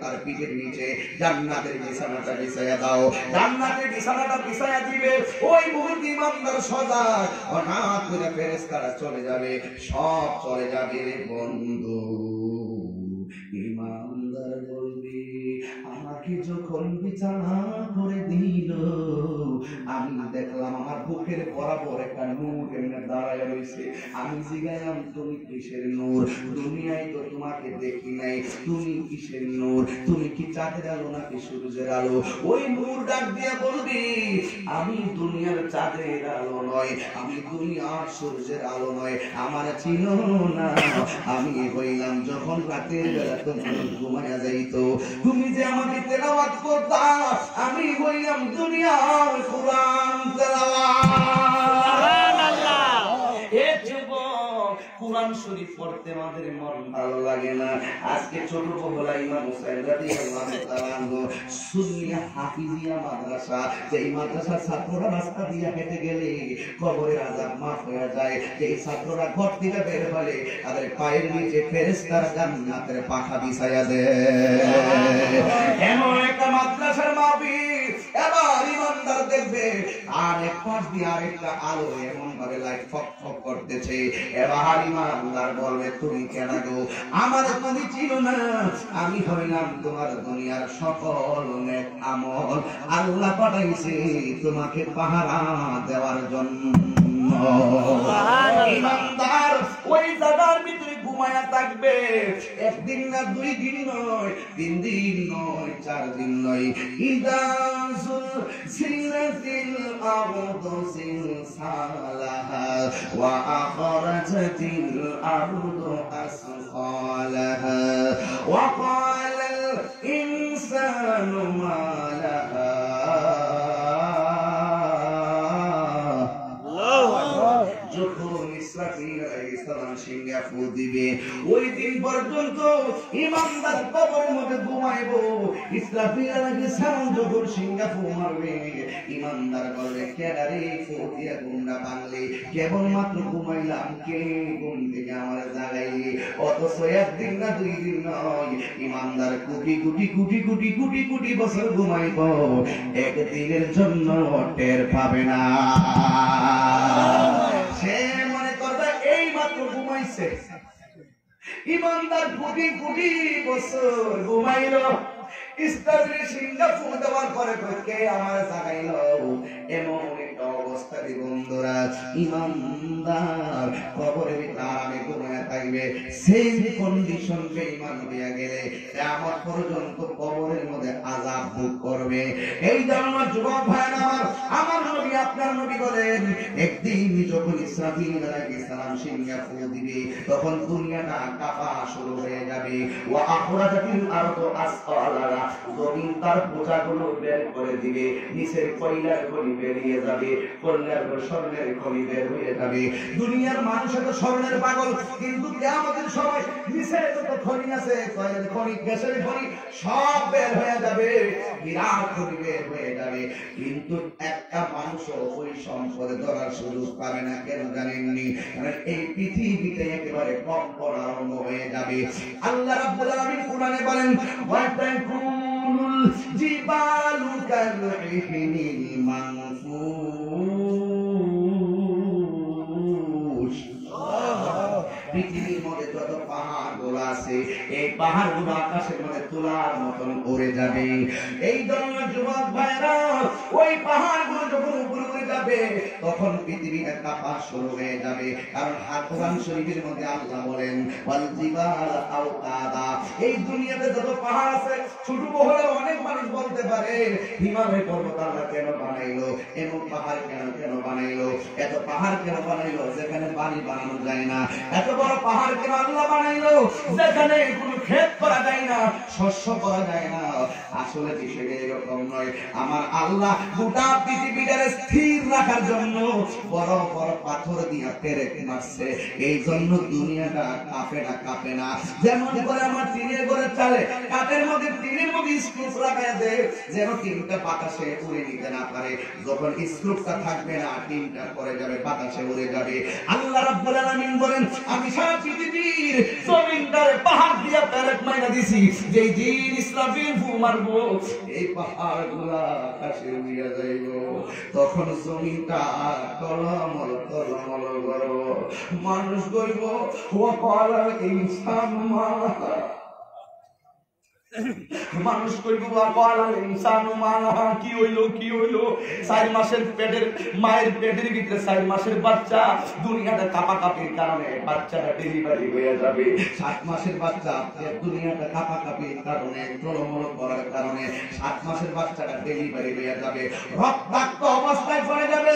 তার পিঠের নিচে জান্নাতের বিছানাটা বিছায়া দাও। জান্নাতের বিছানাটা বিছায়া দিবে। ওই মুহূর্তে ইমানদার সজাগ, হঠাৎ করে ফেরেশতারা চলে যাবে, সব চলে যাবে রে বন্ধু। ইমানদার বলবে, আমাকে যখন বিছানা করে দিল, আমি দেখলাম আমার বুকের বরাবর একটা নূর এমনি দাঁড়ায় রয়েছে। আমি জিজ্ঞাসলাম, তুমি কিসের নূর? দুনিয়ায় তো তোমাকে দেখি নাই, তুমি কিসের নূর? তুমি কি চাঁদের আলো নাকি সূর্যের আলো? ওই নূর ডাক দিয়া বলবি, আমি দুনিয়ার চাঁদের আলো নয়, আমি দুনিয়ার সূর্যের আলো নয়, আমার চিনো না। আমি হইলাম যখন রাতের বেলা তোমার ঘুমায়া যাইতো, তুমি যে আমাকে তেলাওয়াত করতা, আমি হইলাম দুনিয়ার কুরআন তেলাওয়াত। সুবহানাল্লাহ। এ যুবক, কুরআন শরীফ পড়তে আমাদের মন ভালো লাগে না। আজকে ছোট বলা ইমাম হুসাইন রাদিয়াল্লাহু তাআলা আনহু সুন্নিয়া হাফিজিয়া মাদ্রাসা, যেই মাদ্রাসার ছাত্ররা রাস্তা দিয়ে হেঁটে গেলে কবরের আযাব মাফ হয়ে যায়, যেই ছাত্ররা ঘর থেকে বের হলে তাদের পায়ের নিচে ফেরেশতারা জান্নাতের পাখা বিছায়া দেয়। এমন একটা মাদ্রাসার মাহফিল, এবার ইমানদার দেখবে আর এক পাশ দিয়ে আরেকটা আলো এমন ভাবে লাইট ফক ফক করতেছে। এবার ইমানদার বলবে তুমি কেন গো, আমার তুমি চিনো না, আমি হইলাম তোমার দুনিয়ার সকল নেক আমল আল্লাহ পাঠাইছে তোমাকে পাহারা দেওয়ার জন্য। ইমানদার ওই জায়গার ভিতরে ঘুমায়া থাকবে, একদিন না, 2 দিন নয়, 3 দিন নয়, 4 দিন নয়। ইদাসুল সিলাতিল আরদু সিলসালাহা ওয়া আখরাজাতিল আরদু আসফালাহা ওয়া ক্বালাল ইনসানু মা লাহা। যখন ইসরাফিল আলাইহিস সালাম সিংহা ফু দিবে, ওই দিন পর্যন্ত ইমানদার কবরের মধ্যে ঘুমাইবো। ইসরাফিল আলাইহিস সালাম যখন সিংহা ফু মারবে, ইমানদার বলবে কেডারে ফু দিয়া ঘুমটা ভাঙলে, কেবলমাত্র ঘুমাইলাম, কে ঘুম থেকে আমার জাগাইলে। অথচ একদিন না, 2 দিন নয়, ইমানদার কোটি কোটি কোটি কোটি কোটি কোটি বছর ঘুমাইব, একদিনের জন্য টের পাবে না। সে মনে করবে এই মাত্র ঘুমাইছে। ইমানদার কোটি কোটি বছর ঘুমাইল, ইসরাফিল সিংহা ফু দেওয়ার পরে কে আমার জাগাইল, এমন একটা অবস্থা। বন্ধুরা, ইমানদার কবরের ভিতরে আরামে ঘুমায় থাকবে। সেই কন্ডিশন বেঈমান হইয়া গেলে কিয়ামত পর্যন্ত কবরের মধ্যে আযাব ভোগ করবে। এই জন্য যুবক ভাইরা আমার নবী আপনার নবী বলেন, একদিন যখন ইসরাফিল আলাইহিস সালাম সিংহা ফু দিবে, তখন দুনিয়াটা কাঁপা শুরু হয়ে যাবে। ওয়া আখরাজাতিল আরদু আসফালাহা, জমিন তার বোঝাগুলো বের করে দিবে, নিচের কয়লার খনি বেরিয়ে যাবে, কয়লার স্বর্ণের খনি বের হয়ে যাবে। দুনিয়ার মানুষ তো স্বর্ণের পাগল, কিন্তু কিয়ামতের সময় নিচে যত খনি আছে, কয়লার খনি, গ্যাসের খনি সব বের হয়ে যাবে, বিরাট খনি বের হয়ে যাবে। কিন্তু একটা মানুষ ওই সম্পদ ধরার সুযোগ পাবে না। কেন জানেননি? কারণ এই পৃথিবীতে একেবারে কম্পন আরম্ভ হয়ে যাবে। আল্লাহ রাব্বুল আলামিন কোরআনে বলেন, ওয়াতাকুনুল জিবালু কালইহনিল মানফুশ। পৃথিবীর মধ্যে যত পাহাড়গুলো আছে, এই পাহাড়গুলো আকাশের মধ্যে তোলার মতন উড়ে যাবে। এই জন্য যুবক ভাইরা, ওই পাহাড়গুলো যখন উপরে উড়ে যাবে, তখন পৃথিবীটা কাঁপা শুরু হয়ে যাবে। কারণ কোরআন শরীফের মধ্যে আল্লাহ বলেন, ওয়াল জিবাল আওতাদা। এই দুনিয়াতে যত পাহাড় আছে, ছোট বড় অনেক মানুষ বলতে পারে হিমালয় পর্বত আল্লাহ কেন বানাইলো, এমন পাহাড় কেন বানাইলো, এত পাহাড় কেন বানাইলো যেখানে বাড়ি বানানো যায় না, এত বড় পাহাড় কেন আল্লাহ বানাইলো যেখানে কোনো ক্ষেত করা যায় না, শস্য করা যায় না। আসলে বিষয়টা এরকম নয়। আমার আল্লাহ গোটা পৃথিবীটারে স্থির রাখার জন্য বড় বড় পাথর দিয়ে পেরেক মারছে। এই জন্য দুনিয়াটা কাঁপে না। যেমন করে আমার টিনের ঘরে চালে, কাঠের মধ্যে টিনের মধ্যে স্ক্রু লাগায় দেয়, যেন টিনটা বাতাসে উড়ে নিতে না পারে। যখন স্ক্রুটা থাকবে না, টিনটা পড়ে যাবে, বাতাসে উড়ে যাবে। আল্লাহ রাব্বুল আলামিন বলেন, আমি সারা পৃথিবীর জমিনটারে পাহাড় দিয়া পেরেক মাইরা দিছি, যেই দিন ইসরাফিল ফু মারবো, এই পাহাড়গুলা আকাশে উড়িয়া যাইব। তখন জমিনটা টলমল টলমল করব, মানুষ কইব, ওয়া ক্বালাল ইনসানু মা। মানুষ কইব, ওয়া ক্বালাল ইনসানু মা, কি হইলো 4 মাসের পেটের মায়ের পেটের ভিতরে 4 মাসের বাচ্চা, দুনিয়াটা কাঁপাকাঁপির কারণে বাচ্চাটা ডেলিভারি হয়ে যাবে। 7 মাসের বাচ্চা, দুনিয়াটা কাঁপাকাঁপির কারণে, টলমল করার কারণে 7 মাসের বাচ্চাটা ডেলিভারি হয়ে যাবে, রক্তাক্ত অবস্থায় পড়ে যাবে।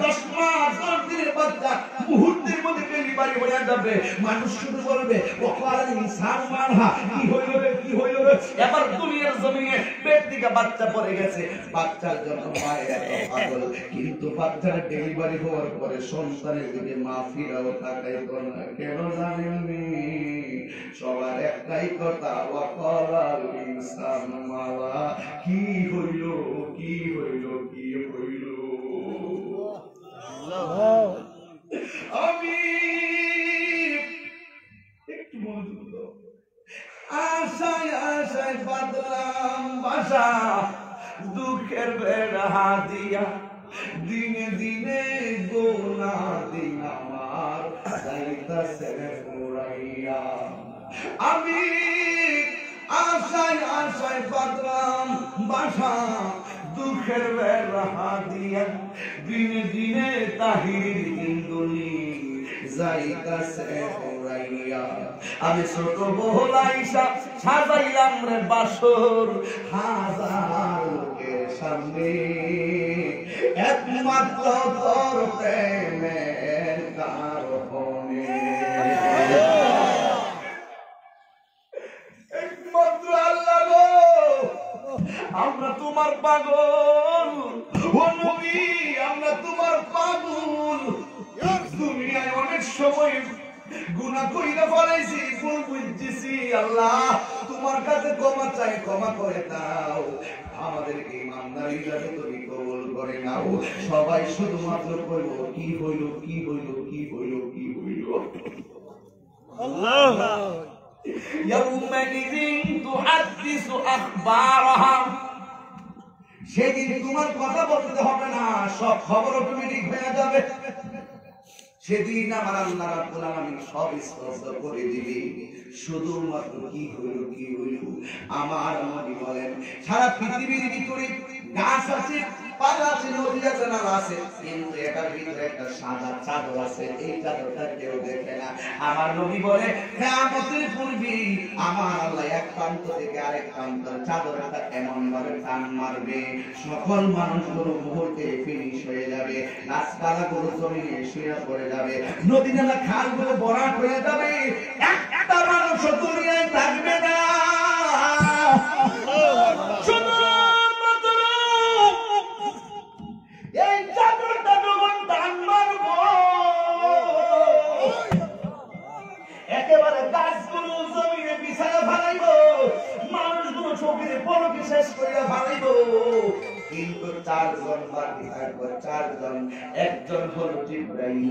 10 মাস 10 দিনের বাচ্চা মুহূর্তের মধ্যে ডেলিভারি হয়ে যাবে। মানুষ শুধু বলবে, ওয়া ক্বালাল ইনসানু মা, কি হইলো রে। এবার দুনিয়ার জমিনে পেট থেকে বাচ্চা পড়ে গেছে, বাচ্চার জন্য মায়ের এত পাগল, কিন্তু বাচ্চার ডেলিভারি হওয়ার পরে সন্তানের দিকে মা ফিরাও তাকাইতো না। কেন জানেননি? সবার একটাই কথা, ওয়া ক্বালাল ইনসানু মা, কি হইল। আমি একটু মনোযোগ দাও। আশায় বাদলাম বাসা, দুঃখের বেড়া দিয়া দিনে দিনে গোনা দিন আমার যাইতাছে ফুরাইয়া আমি আশায় আশায় পাতলাম বাসা দুঃখের বেড়া দিয়া দিনে দিনে তাহির ইন্দুনি যাইতাছে ফুরাইয়া আমি ছোট বহলাইসা সাজাইলাম রে বাসর হাজার লোকের সামনে একমাত্র তোর প্রেমের কারণে একমাত্র আল্লাহ গো আমরা তোমার পাগল ও নবী আমরা তোমার পাগল দুনিয়ায় অনেক সময় গুনাহ কইরা ফলাইছি ভুল বুঝছি আল্লাহ তোমার কাছে ক্ষমা চাই ক্ষমা করে দাও আমাদেরকে ইমানদারি হিসাবে তুমি কবুল করে নাও সবাই শুধুমাত্র কইব কি হইল কি হইল কি হইল কি হইল আল্লাহ ইয়াউমাইযিন তুহাদ্দিসু আখবারাহা সেদিন তোমার কথা বলতে হবে না সব খবর অটোমেটিক হয়ে যাবে সেদিন আমার আল্লাহ রাব্বুল আলামিন সব স্পষ্ট করে দিবে শুধুমাত্র কি হইল আমার নবী বলেন সারা পৃথিবীর ভিতরে গাছ আছে পাতা আছে নদী আছে নালা আছে কিন্তু এটার ভিতরে একটা সাদা চাদর আছে এই চাদরটা কেউ দেখে না আমার নবী বলে কিয়ামতের পূর্বে আমার আল্লাহ এক প্রান্ত থেকে আরেক প্রান্ত চাদরটা এমন ভাবে টান মারবে সকল মানুষগুলো মুহূর্তে ফিনিশ হয়ে যাবে গাছপালাগুলো জমিনে শুয়ে পড়ে যাবে নদী নালা খালগুলো ভরাট হয়ে যাবে একটা মানুষ দুনিয়ায় থাকবে না এই চাদরটা যখন টান মারব একেবারে গাছগুলো জমিনে বিছায়া ফেলাইব মানুষগুলো চোখে পলকে শেষ করিয়া ফেলাইব কিন্তু চারজন বাকি থাকবে চারজন একজন হলো জিবরাইল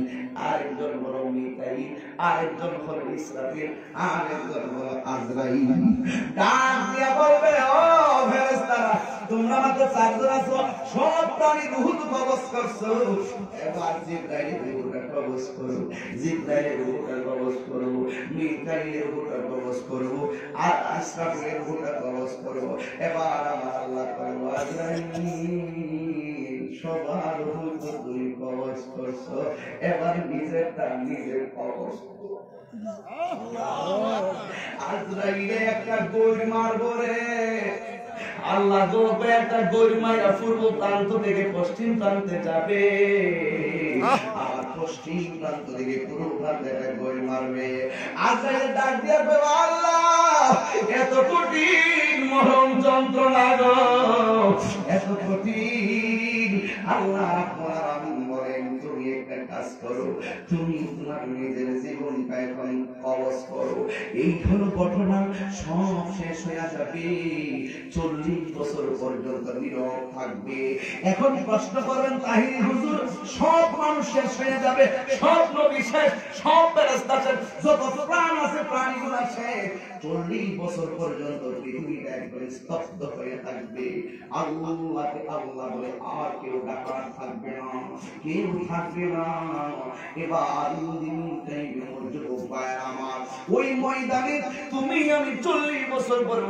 আরেকজন হলো মিকাইল আরেকজন হলো ইসরাফিল আরেকজন হলো আজরাইল ডাক দিয়া বলবে ও ফেরেশতারা তোমরা মাত্র চারজন আছো সব প্রাণী রূহ কবজ করছো এবার জিবরাইলের রূহটা কবজ করো জিবরাইলের রূহটা কবজ করো মিকাইলের রূহটা কবজ করো আর ইসরাফিলের রূহটা কবজ করো এবার আমার আল্লাহ করবো আজরাইল সবার রূহ তুমি কবজ করছো এবার নিজেরটা নিজের কবজ করো আজরাইলে একটা গোল মারবো রে আল্লাহ গোবে একটা গোল মাইরা পূর্ব প্রান্ত থেকে পশ্চিম প্রান্তে যাবে আর পশ্চিম প্রান্ত থেকে পূর্ব প্রান্তে একটা গোল মারবে আজরাইলে ডাক দিয়া বলবে আল্লাহ এত কঠিন মরণ যন্ত্রণা গো এত কঠিন আল্লাহ রাব্বুল আলামিন বলেন তুমি একটা কাজ করো তুমি তোমার নিজের জীবনটা এখন কবজ করো এই হলো ঘটনা সব শেষ হয়ে যাবে 40 বছর পর্যন্ত নীরব থাকবে এখন প্রশ্ন করেন তাহির হুজুর সব মানুষ শেষ হয়ে যাবে সব নবী শেষ সব ফেরেশতা শেষ যত প্রাণ আছে প্রাণীগুলো শেষ 40 বছর পর্যন্ত পৃথিবীটা একবারে স্তব্ধ হয়ে থাকবে আল্লাহকে আল্লাহ বলে আর কেউ ডাকার থাকবে না কেউ থাকবে না এবার দিনটাই যুবক ভাইরা আমার ওই ময়দানে তুমি আমি 40 বছর পরে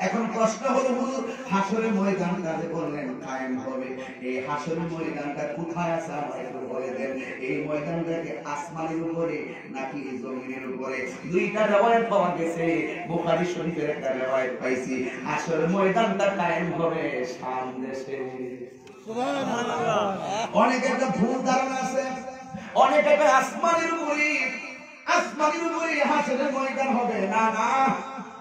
এখন প্রশ্ন হলো হুজুর হাসরের ময়দানটা যে বললেন কায়েম হবে এই হাসরের ময়দানটা কোথায় আছে আমাকে একটু বলে দেন এই ময়দানটাকে আসমানের উপরে নাকি জমিনের উপরে দুইটা riwayat পাওয়া গেছে বুখারী শরীফের একটা riwayat পাইছি হাসরের ময়দানটা কায়েম হবে শাম দেশে সুবহানাল্লাহ অনেক একটা ভুল ধারণা আছে অনেক একটা আসমানের উপরে হাসরের ময়দান হবে না না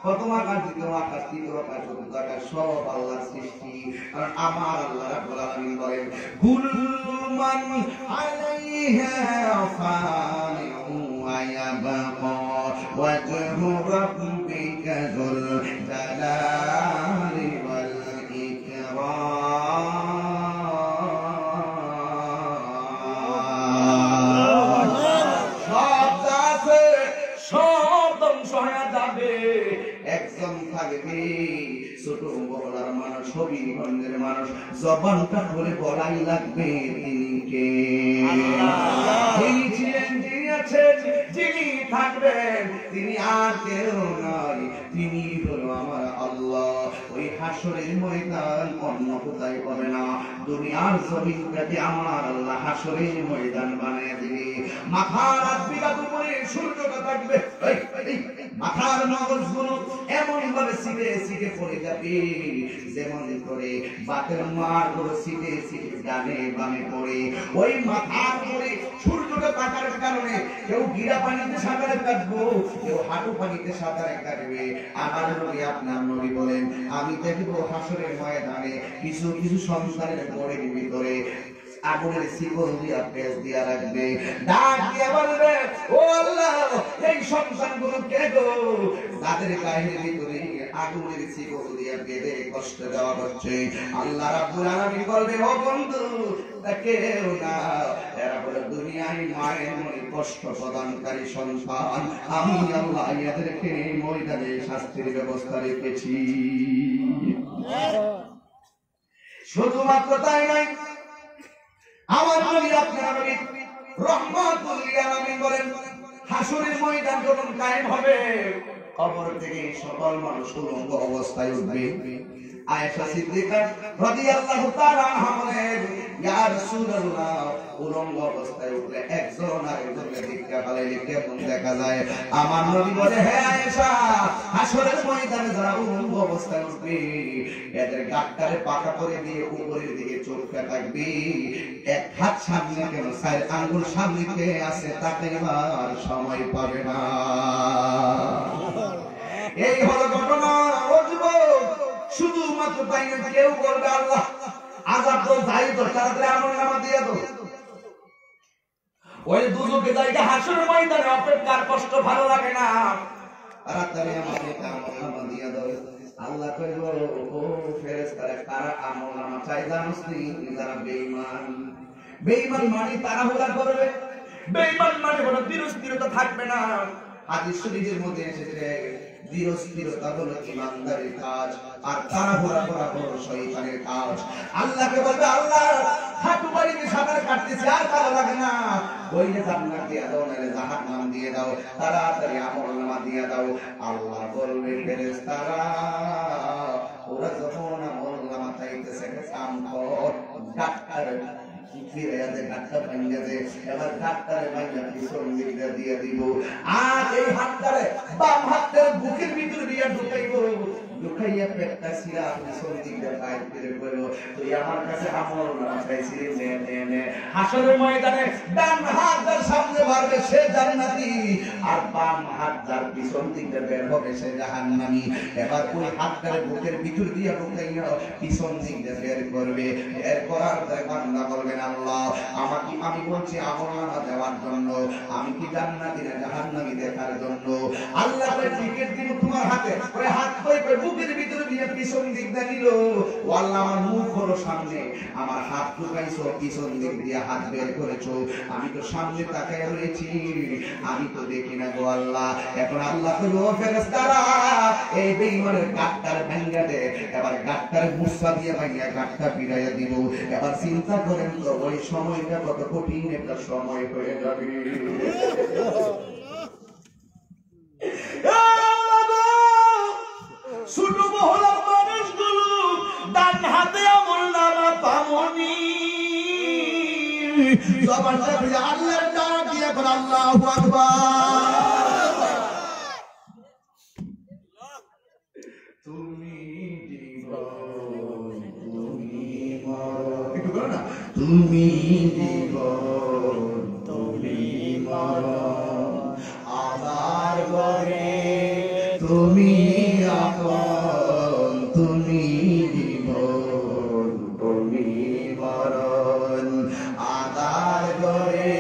প্রথম আকাশ দ্বিতীয় আকাশ তৃতীয় আকাশ চতুর্থ আকাশ সব আল্লাহর সৃষ্টি কারণ আমার আল্লাহ রাব্বুল আলামিন বলেন কুল্লু মান আলাইহা ফানিউ ওয়া ইয়াবকা ওয়াজহু রাব্বিকা যুল জালালি ওয়াল ইকরাম সব ধ্বংস হয়ে যাবে একজন থাকবে ছোট বলার মানুষ, হবিগঞ্জের মানুষ, জবানটা খুলে বলাই লাগবে তিনি কে? তিনি ছিলেন, যিনি আছেন, যিনি থাকবেন, তিনি আর কেউ নয়, তিনি হলো আমার আল্লাহ। ওই হাসরের ময়দান অন্য কোথায় পাবে না, দুনিয়ার জমিনটাকে আমার আল্লাহ হাসরের ময়দান বানিয়ে দিবে। মাথার হাত বিঘাত উপরে সূর্যটা থাকবে, মাথার মগজগুলো এমন ভাবে সিটে সিটে পড়ে যাবে যেমন করে বাতের মার গুলো সিটে সিটে ডানে বামে পড়ে। ওই মাথার উপরে সূর্যটা থাকার কারণে কেউ গিরা পানিতে সাঁতারে কাটবো, কেউ হাঁটু পানিতে সাঁতারে কাটবে। আমার নবী, আপনার নবী বলেন, আমি দেখবো হাসরের ময়দানে কিছু কিছু সন্তানের পরে ভিতরে আগুনের শিকল দিয়া পেঁচ দিয়া রাখবে, ডাক দিয়া বলবে, ও আল্লাহ, এই সন্তানগুলো কে গো, তাদের গায়ের ভিতরে আগুনের শিকল দিয়া বেঁধে কষ্ট দেওয়া হচ্ছে। আল্লাহ রাব্বুল আলামিন বলবে, ও বন্ধু, কেউ না, এরা বলে দুনিয়ায় মায়ের মনে কষ্ট প্রদানকারী সন্তান, আমি আল্লাহ এদেরকে ময়দানে শাস্তির ব্যবস্থা রেখেছি। শুধুমাত্র তাই নয়, আমার নবী, আপনার নবী রাহমাতুল লিল আলামিন বলেন, হাসরের ময়দান যখন কায়েম হবে, কবর থেকে সকল মানুষ উলঙ্গ অবস্থায় উঠবে। আয়েশা সিদ্দিকা রাদিয়াল্লাহু তাআলা আনহা বলেন, ইয়া রাসূলুল্লাহ, উলঙ্গ অবস্থায় উঠলে একজন আরেকজনকে ধিক্কার ফেলাইলে কেমন দেখা যায়? আমার নবী বলে, হে আয়েশা, হাসরের ময়দানে যারা উলঙ্গ অবস্থায় উঠবে, এদের গাটটারে পাকা করে দিয়ে উপরের দিকে চোখটা থাকবে, এক হাত সামনে কেন, চার আঙ্গুল সামনে কে আছে তাকে আর সময় পাবে না। এই হলো ঘটনা। ও যুবক, শুধুমাত্র তাই না, কেউ বলবে, আল্লাহ আযাব তো যাই তো, তাড়াতাড়ি আমলনামা দিয়ে দাও। ওই দুজকে জায়গা হাসরের ময়দানে অপেক্ষার কষ্ট ভালো লাগে না, তাড়াতাড়ি আমাকে আমলনামা দিয়ে দাও। আল্লাহ কইব, ও ফেরেশতারা, কারা আমলনামা চাই জানোস নি? যারা বেঈমান। বেঈমান মানে তাড়াহুড়া করবে, বেঈমান মানে বড় ধীরস্থিরতা থাকবে না। হাদিস শরীফের মধ্যে এসেছে, ধীরস্থিরতা হলো ইমানদারের কাজ, আর তাড়াহুড়া করা হলো শয়তানের কাজ। আল্লাহকে বলবে, আল্লাহ, হাঁটু বাড়িতে সাঁতার কাটতেছি, আর ভালো লাগে না, বইলে জান্নাত দিয়ে দাও, নাহলে জাহান্নাম দিয়ে দাও, তাড়াতাড়ি আমলনামা দিয়ে দাও। আল্লাহ বলবে, ফেরেশতারা, ওরা যখন আমলনামা চাইতেছে, কাম কর, ডাক্তার দিয়ে দিব, আর এই হাতটারে বাম হাতের বুকের ভিতরে দিয়ে ঢুকাইবো, ঢুকাইয়া পেটটা ছিঁড়া পিছন দিকে বাইর করে বলল, তুই আমার কাছে আমলনামা চাইছিলি, নে নে নে। হাসরের ময়দানে ডান হাত যার সামনে বাড়বে সে জান্নাতি, আর বাম হাত যার পিছন দিকে বের হবে সে জাহান্নামী। এবার ওই হাতটারে বুকের ভিতর দিয়ে ঢুকাইয়া পিছন দিকে বের করবে। বের করার পরে বান্দা বলবেন, আল্লাহ, আমাকে, আমি বলছি আমলনামা দেওয়ার জন্য, আমি কি জান্নাতি না জাহান্নামী দেখার জন্য। আল্লাহ টিকিট দিব তোমার হাতে, ওই হাত কই বুকের ভিতরে দিয়ে পিছন দিক দিয়ে নিল। ও আল্লাহ, আমার মুখ হলো সামনে, আমার হাত ঢুকাইছো পিছন দিক দিয়ে, হাত বের করেছো, আমি তো সামনে তাকায় রয়েছি, আমি তো দেখি না গো আল্লাহ। এখন আল্লাহ কইলো, ও ফেরেশতারা, এই বেঈমানের গাটটার ভাঙা দে। এবার গাটটার মুসা দিয়ে ভাঙা গাটটা পিড়াইয়া দিব। এবার চিন্তা করেন তো, ওই সময়টা কত কঠিন একটা সময় হয়ে যাবে। ছোট মহলার মানুষগুলো ডান হাতে আমলনামা পামনি, জবানটা দিয়ে আল্লাহর নাম দিয়ে বল, আল্লাহু আকবার। তুমি জীবন, তুমি মরণ, একটু করো না, তুমি জীবন, তুমি মরণ, আমার ঘরে তুমি আপন, তুমি জীবন, তুমি মরণ, আধার ঘরে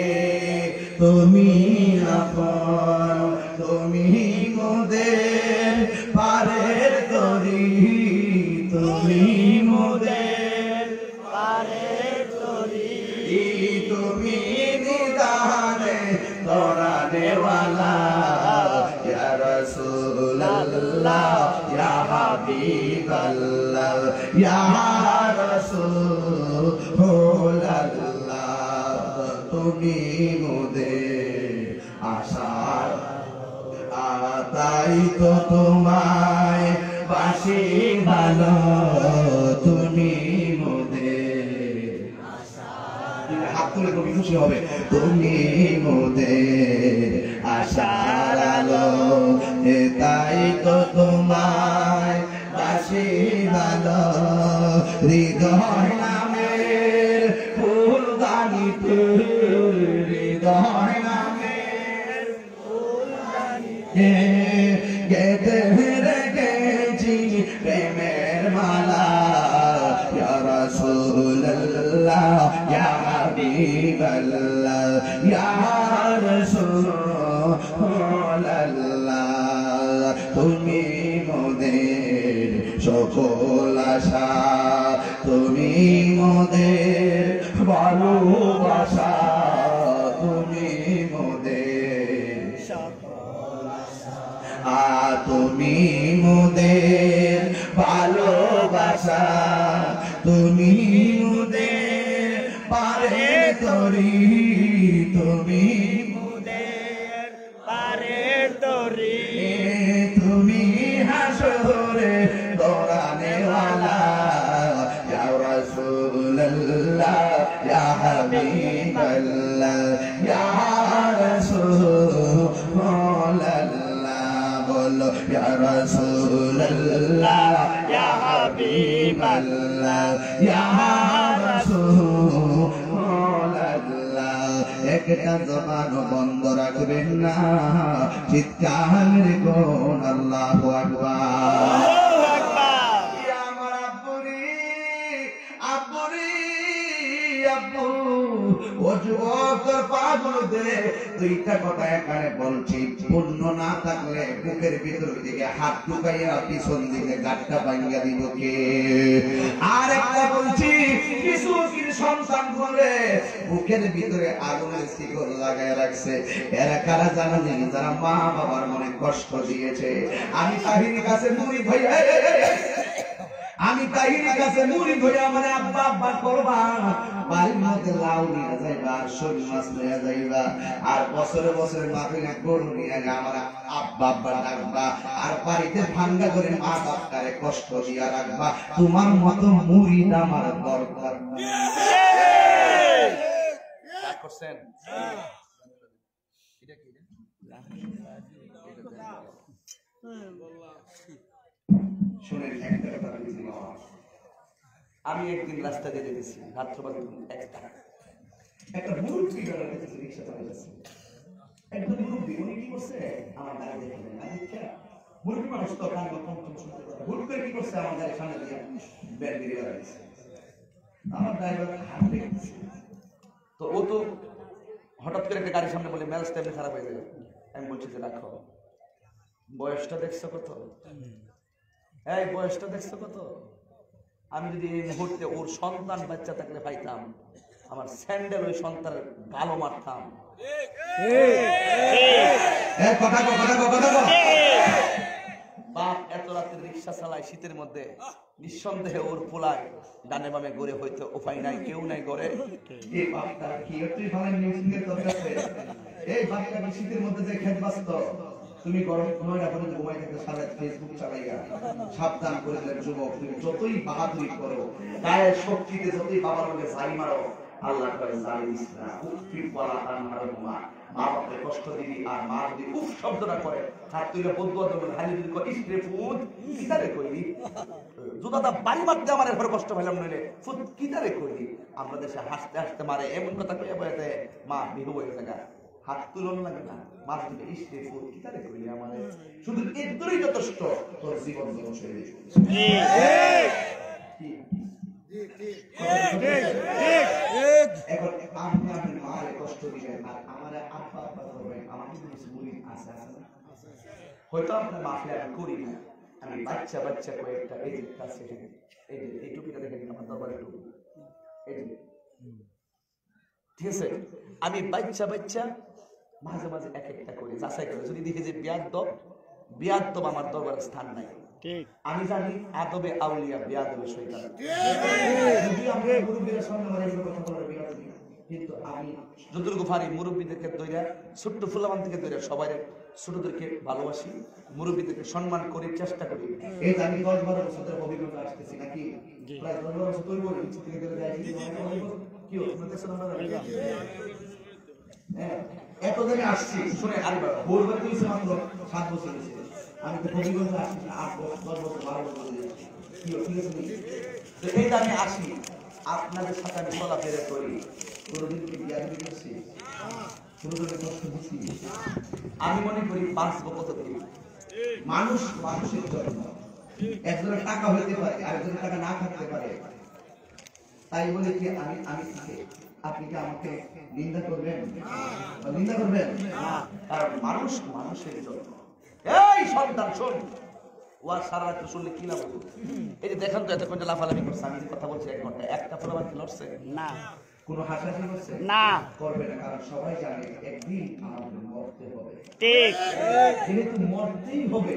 তুমি আপন, তুমি মোদের পারের তরি, তুমি মোদের পারের তরি, তুমি নিদানে তরানেওয়ালা, ইয়া রাসূলুল্লাহ, ইয়া হাবিবাল্লাহ। ইয়া রাসূলুল্লাহ তুমি মোদের আশার তাই তো তোমায় বাসি ভালো তুমি মোদের হাত তুলে কবি খুশি হবে তুমি মোদের আশার আলো তাই তো তোমায় বাসি ভালো হৃদয় নামের ফুল দানিতে হৃদয় নামের ফুল দানিতে গেতে রেখেছি প্রেমের মালা ইয়া রাসূলুল্লাহ ইয়া হাবিবাল্লাহ ইয়া রাসূলুল্লাহ তুমি মোদের সকল আশা তুমি মোদের ভালোবাসা তুমি মোদের তুমি মোদের ভালোবাসা তুমি মোদের পারে তরি তুমি মোদের পারে তরি তুমি হাসরে দৌড়ানে ওয়ালা ইয়া রাসূলুল্লাহ ইয়া হাবিবাল্লাহ ইয়া রাসূলুল্লাহ বলো ইয়া রাসূলুল্লাহ ইয়া হাবিবাল্লাহ ইয়া রাসূলুল্লাহ একটা জবান বন্ধ রাখবেন না চিৎকার কোন আল্লাহু আকবার আমার আব্বুরি আব্বুরি আব্বু ও যুবক পাগল দে দুইটা কথা এখানে বলছি পূর্ণ না থাকলে বুকের ভিতর দিকে হাত ঢুকাইয়া পিছন দিকে গাঁটটা ভাঙিয়া দিব কে আর একটা বলছি কিছু সন্তান বলে বুকের ভিতরে আগুনের শিকল লাগায় রাখছে এরা কারা জানা নেই যারা মা বাবার মনে কষ্ট দিয়েছে আমি তাহির কাছে মুড়ি ভাইয়া আমি তাহির কাছে মুড়ি ধরে মানে আব্বা আব্বা করবা বাড়ির মধ্যে লাউ নিয়ে যাইবা আর শোল মাছ নিয়ে যাইবা আর বছরে বছরে মাথায় গরু নিয়ে আমার আব্বা আব্বা ডাকবা আর বাড়িতে ভাঙ্গা করে মা বাপটারে কষ্ট দিয়া রাখবা তোমার মতো মুড়ি আমার দরকার করছেন শুনেন একটা কথা আমি একদিন রাস্তা দিয়ে যেতেছি রাত্রবেলা একটা মুরব্বী রিক্সা চালাইতেছে একদম মুরব্বী উনি কি করছে আমার গাড়ি দেখে মুরব্বী মানুষ তো কান ভুল করে কি করছে আমার গাড়ির সামনে দিয়ে ব্যাগ দিয়ে বেড়াইছে আমার ড্রাইভার হাত দেখেছে তো ও তো হঠাৎ করে একটা গাড়ির সামনে বলে ম্যাচ টাইমে খারাপ হয়ে যাবে আমি বলছি যে রাখো বয়সটা দেখছো কত এই বয়সটা দেখছো কত আমি যদি এই মুহূর্তে ওর সন্তান বাচ্চা থাকলে পাইতাম আমার স্যান্ডেল ওই সন্তানের গালো মারতাম বাপ এত রাতে রিক্সা চালায় শীতের মধ্যে নিঃসন্দেহে ওর পোলায় ডানে বামে গড়ে হইতে উপায় নাই কেউ নাই গড়ে এই বাপটা কি তুই ভালো মিউজিকের দরকার আছে এই বাপটা কি শীতের মধ্যে যে খেত বাস্ত তুমি গরম সময়টা পর্যন্ত ঘুমাই থাকতে সারা ফেসবুক চালাইয়া সাবধান করে দিলেন যুবক তুমি যতই বাহাদুরি করো গায়ের শক্তিতে যতই বাবার মধ্যে সাই মারো আল্লাহ করে জানি দিস না উফি বলা তার মারুমা মা বাপকে কষ্ট দিবি আর মা যদি উফ শব্দটা করে হাত তুলে বদুয়া দেবেন হালি যদি কয় স্প্রে ফুড কিতারে কইলি জুতাটা বাড়ি মারতে আমার এর কষ্ট পেলাম নইলে ফুড কিতারে কইলি আমরা দেশে হাসতে হাসতে মারে এমন কথা কইয়া বইতে মা বিহু হয়ে থাকা হাত তুলন লাগে না মা যদি স্প্রে ফুড কিতারে কইলি আমাদের শুধু এতই যথেষ্ট তোর জীবন ধ্বংস হয়ে যাবে এখন আপনি আপনার মায়ের কষ্ট দিবেন আর আমার আব্বা আব্বা করবেন আমাকে কিছু মুরিদ আছে হয়তো আপনার মাফি আমি করি না আমি বাচ্চা বাচ্চা কয়েকটা এই যে কাছে এই টুপিটা দেখেন আমার দরবারে টুপি এই যে ঠিক আছে আমি বাচ্চা বাচ্চা মাঝে মাঝে এক একটা করি যাচাই করে যদি দেখি যে বিয়াদ্দব আমার দরবারে স্থান নাই ঠিক আমি জানি আদবে আউলিয়া বেয়াদবে শয়তান। যদি আমরা মুরব্বীদের সামনে মানে এগুলো কথা বলার বেয়াদবি, কিন্তু আমি যতটুকু পারি মুরব্বীদেরকে দইরা ছোট্ট ফুলাবান থেকে দইরা সবাই ছোটদেরকে ভালোবাসি, মুরব্বীদেরকে সম্মান করি, চেষ্টা করি। এই যে আমি 10-12 বছরের অভিজ্ঞতা আসতেছি নাকি, প্রায় 10-12 বছর তৈরি করে নিচে থেকে দইরা যাই কি হলো আপনাদের সাথে আমরা এত দিনে আসছি শুনে আরেকবার বলবার কইছে মাত্র 7 বছর হয়েছে, আমি তো অভিজ্ঞতা আসছি 8 বছর 10 বছর 12 বছর কি ঠিক আছে। তো এই যে আমি আসি আপনাদের সাথে আমি চলাফেরা করি, কোনোদিন কি বিয়াদবি করছি, কোনোদিন কষ্ট দিচ্ছি? আমি মনে করি বাঁচবো কতদিন, মানুষ মানুষের জন্য, একজনের টাকা হইতে পারে আরেকজনের টাকা না থাকতে পারে, তাই বলে কি আমি আপনি কি আমাকে নিন্দা করবেন? নিন্দা করবেন না, কারণ মানুষ মানুষের জন্য। এই সন্তান শোন, ওয়ার সারা রাত শুনলে কি লাভ হবে? এই যে দেখেন তো এতক্ষণ লাফালাফি করছে, আমি যে কথা বলছি 1 ঘন্টা, একটা প্রবাদ কি লড়ছে না, কোনো হাসাহাসি করছে না, করবে না, কারণ সবাই জানে একদিন আমাদের মরতে হবে। ঠিক যেহেতু মরতেই হবে,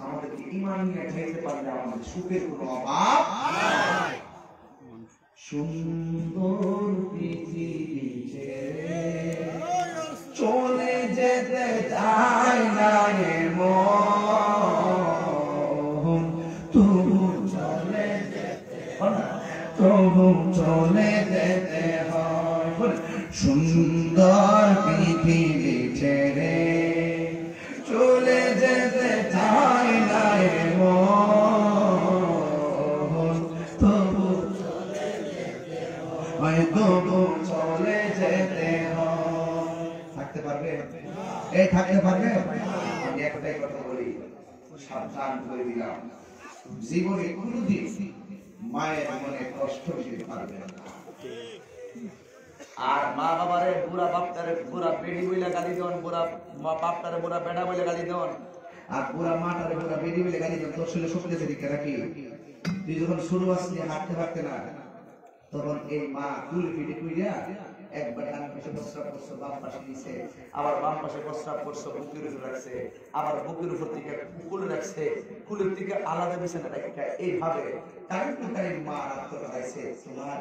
আমাদেরকে ঈমান নিয়ে যেতে পারলে আমাদের সুখের কোনো অভাব নাই। সুন্দর পৃথিবী ছেড়ে চলে যেতে চাই না রে মন, তবু চলে যেতে হয়। সুন্দর পৃথিবী ছেড়ে চলে যেতে চাই না রে মন, তবু চলে যেতে হয়। থাকতে পারবে? এই থাকতে পারবে? আমি একটাই কথা বলি, সাবধান করে দিলাম, জীবনে কোনোদিন মায়ের মনে কষ্ট দিতে পারবে না। আর মা বাবারে বুড়া বাপটারে বুড়া বেডি বইলা গালি দেন, বুড়া মা বাপটারে বুড়া বেড়া বইলা গালি দেন, আর বুড়া মাটারে বুড়া বেডি বইলা গালি দেন। তোর ছেলে শক্তিতে দিকে রাখি, তুই যখন শুরু আসলি হাঁটতে পারতে না, তখন এই মা কুল পিঠে কুইয়া একবার ডান পাশে প্রস্রাব করছে, বাম পাশে নিচে, আবার বাম পাশে প্রস্রাব করছে, বুকের উপর রাখছে, আবার বুকের উপর থেকে কুলে রাখছে, কুলের থেকে আলাদা বিছানা রাখা, এইভাবে টাইম মা রাখতে পারছে তোমার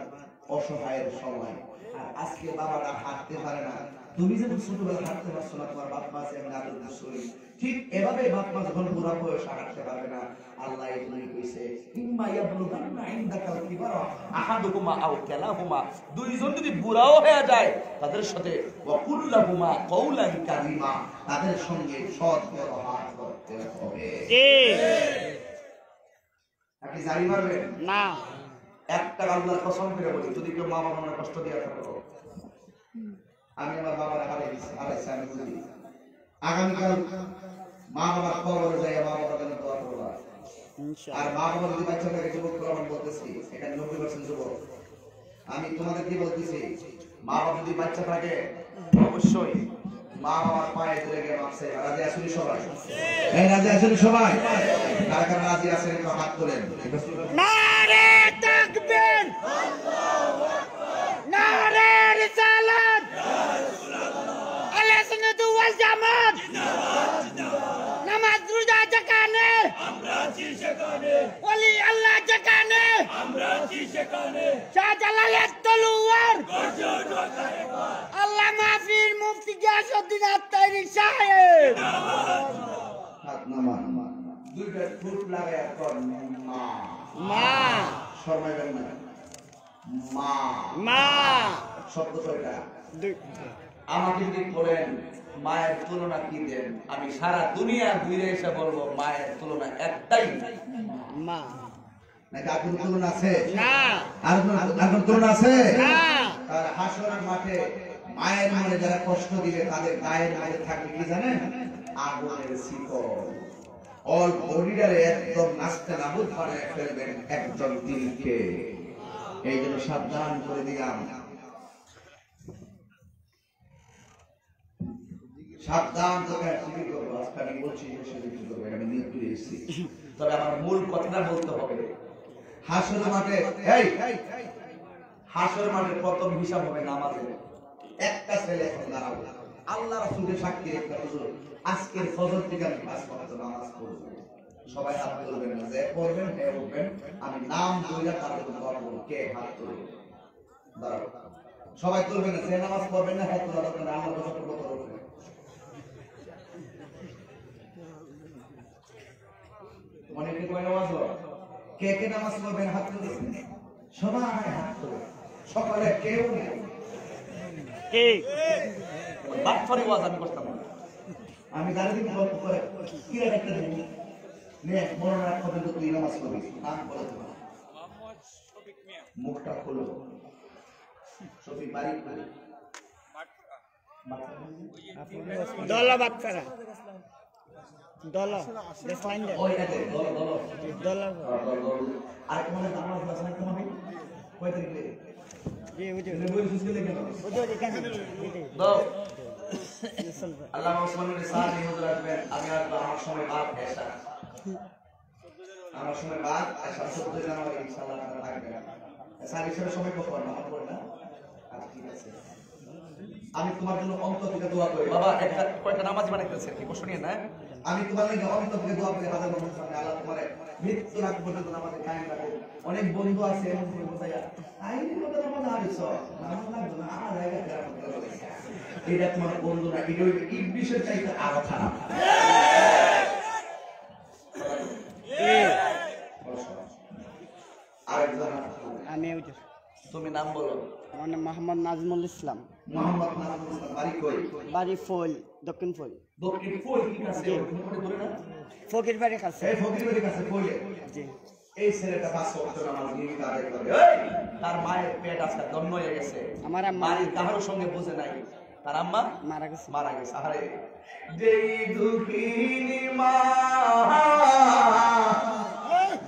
অসহায়ের সময়। আর আজকে বাবারা হাঁটতে পারে না, তুমি যেমন ছোটবেলা হাঁটতে পারছো না, তোমার বাপ মা যেমন আদর দিচ্ছই, ঠিক এভাবে বাপ মা যখন বুড়া বয়স হাঁটতে পারবে না, আল্লাহ এগুলোই কইছে ইম্মা ইয়াবলুগান্না ইনদাকাল কিবারা আহাদুহুমা আও কিলাহুমা, দুইজন যদি বুড়াও হয়ে যায় তাদের সাথে ওয়া কুল্লাহুমা কওলান কারিমা, তাদের সঙ্গে সৎ ব্যবহার করতে হবে। ঠিক আপনি জানি পারবেন না, একটা আল্লাহর কসম করে বলি, যদি কেউ মা বাবা মনে কষ্ট দিয়ে থাকো, আমি আমার বাবার হারাইছি, আমি বুঝি আগামীকাল মা বাবার কবরে যাই, মা বাবার জন্য দোয়া করবা। আর মা বাবা যদি বাচ্চাটাকে যুবক করে, আমি বলতেছি এখানে 90% যুবক, আমি তোমাদের কি বলতেছি, মা বাবা যদি বাচ্চা থাকে অবশ্যই মা বাবার পায়ে ধরে গিয়ে মাপ চাইবা। রাজি আসলে সবাই? এই রাজি আসলে সবাই? কারা কারা রাজি আছেন একটু হাত তোলেন। নারে তাকবীর, নারে রিসালাত, আহলে সুন্নাত ওয়াল জামাত, নামাজ রোজা যেখানে আমরা আছি সেখানে, ওলি আল্লাহ যেখানে আমরা আছি সেখানে, শাহজালালের তলোয়ার গর্জে ওঠা একবার, আল্লাহ মাহফির মুফতি গিয়াসউদ্দিন আত্তারি সাহেব হাত নামান, দুইটা ফুট লাগায় কর মা মা, শর্মাইবেন না, মা মা শব্দ কয়টা? আমাকে যদি বলেন মায়ের তুলনা কি দেন, আমি সারা দুনিয়া ঘুরে এসে বলবো মায়ের তুলনা একটাই, মা। নাকি আর কোন তুলনা আছে? না। আর কোন তুলনা আছে? না। তার হাসরের মাঠে মায়ের মনে যারা কষ্ট দিবে তাদের গায়ের মধ্যে থাকবে কি জানেন? আগুনের শিকল। অল বডিটারে একদম নাস্তে নাবুদ বানায় ফেলবেন একজন দিলকে। এই জন্য সাবধান করে দিলাম, সাবধান তোকে শিবির করবো। আজকে আমি বলছি শিবির করবো, আমি নিয়োগ করে এসেছি। তবে আমার মূল কথাটা বলতে হবে, হাসরের মাঠে হাসরের মাঠে প্রথম হিসাব হবে নামাজের। একটা ছেলে এখন দাঁড়াবো, আল্লাহ রাসূলের সাক্ষী একটা হুজুর আজকের ফজর থেকে আমি 5 ওয়াক্ত নামাজ পড়ব। সবাই হাত তুলবেন না, যে করবেন হে উঠবেন, আমি নাম ধরে তারপর দোয়া করব, কে হাত তুলবে? দাঁড়াও, সবাই তুলবেন না, যে নামাজ পড়বেন না হাত তোলা দরকার নেই, আল্লাহ যত কথা উঠবে। অনেকে কয় নামাজ পড়ো, কে কে নামাজ পড়বেন হাত তুলবেন, সবাই হাত তুলবেন, সকালে কেউ নেই। বাটফারি ওয়াজ আমি করতাম না, আমি দাঁড়িয়ে গল্প করে কি একটা দিন নে মনে রাখবেন তো তুই নামাজ পড়বি, নাম বলে দেবো, মুখটা খোলো, শফিক বাড়ি দলা বাটফারা দলা দেশলাইন ওই এতে দলা আর কোন নামাজ বাসনা কেন হবে কয় তারিখে জি বুঝো বই সুসলে কেন বুঝো এখানে দাও আল্লাহ ওসমানের সাথে হুজুর আসবেন, আমি আর আমার সময় বাদ এসা, আমার সময় বাদ এসা 17 জানুয়ারি ইনশাআল্লাহ আপনারা থাকবেন। স্যার হিসেবে সময় কখন আমার পড়ে না? আচ্ছা ঠিক আছে, আমি তোমার জন্য অন্তর থেকে দোয়া করি বাবা, একটা কয়টা নামাজ বানাইতেছে কি প্রশ্ন নিয়ে না, আমি তোমার জন্য অন্তর থেকে দোয়া করি, হাজার মানুষের সামনে আল্লাহ তোমার মৃত্যু রাত পর্যন্ত নামাজে কায়েম রাখো। অনেক বন্ধু আছে এমন করে বোঝাইয়া আইনি মতো নামাজ আইছ নামাজ লাগবে না আর জায়গা কেরামত করে, এটা তোমার বন্ধু না, এটা ইবলিসের চাইতে আরো খারাপ। আমি বুঝো তুমি নাম বলো। আমার নাম মোহাম্মদ নাজমুল ইসলাম। মোহাম্মদ নাজমুল ইসলাম, বাড়ি কই? বাড়ি ফুল, দক্ষিণ ফুল। দক্ষিণ ফুল কি আছে ওখানে বলে না? ফকির বাড়ির কাছে। এই ফকির বাড়ির কাছে ফুলে। জি। এই ছেলেটা 5 ওয়াক্ত নামাজ নিয়মিত আদায় করে। এই তার মায়ের পেট আজকে দন্ন হয়ে গেছে। আমার আম্মা বাড়ির কারোর সঙ্গে বুঝে নাই। তার আম্মা মারা গেছে। মারা গেছে। আরে যেই দুঃখিনী মা,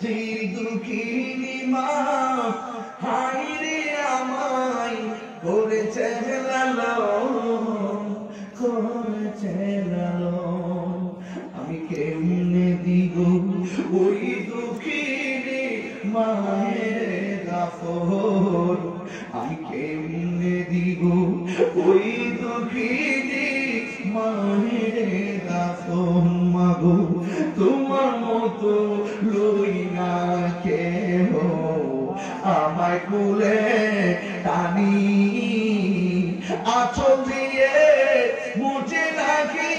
যেই দুঃখিনী মা হায় রে আমায় করেছে লালন, করেছে লালন, আমি কেমনে দিব ওই দুঃখিনী মায়ের দাফন, আমি কেমনে দিব ওই দুঃখিনী মায়ের দাফন, মাগো তোমার মতো লই না কেহ আমায় কুলে টানি, আঁচল দিয়ে মুছে রাখি,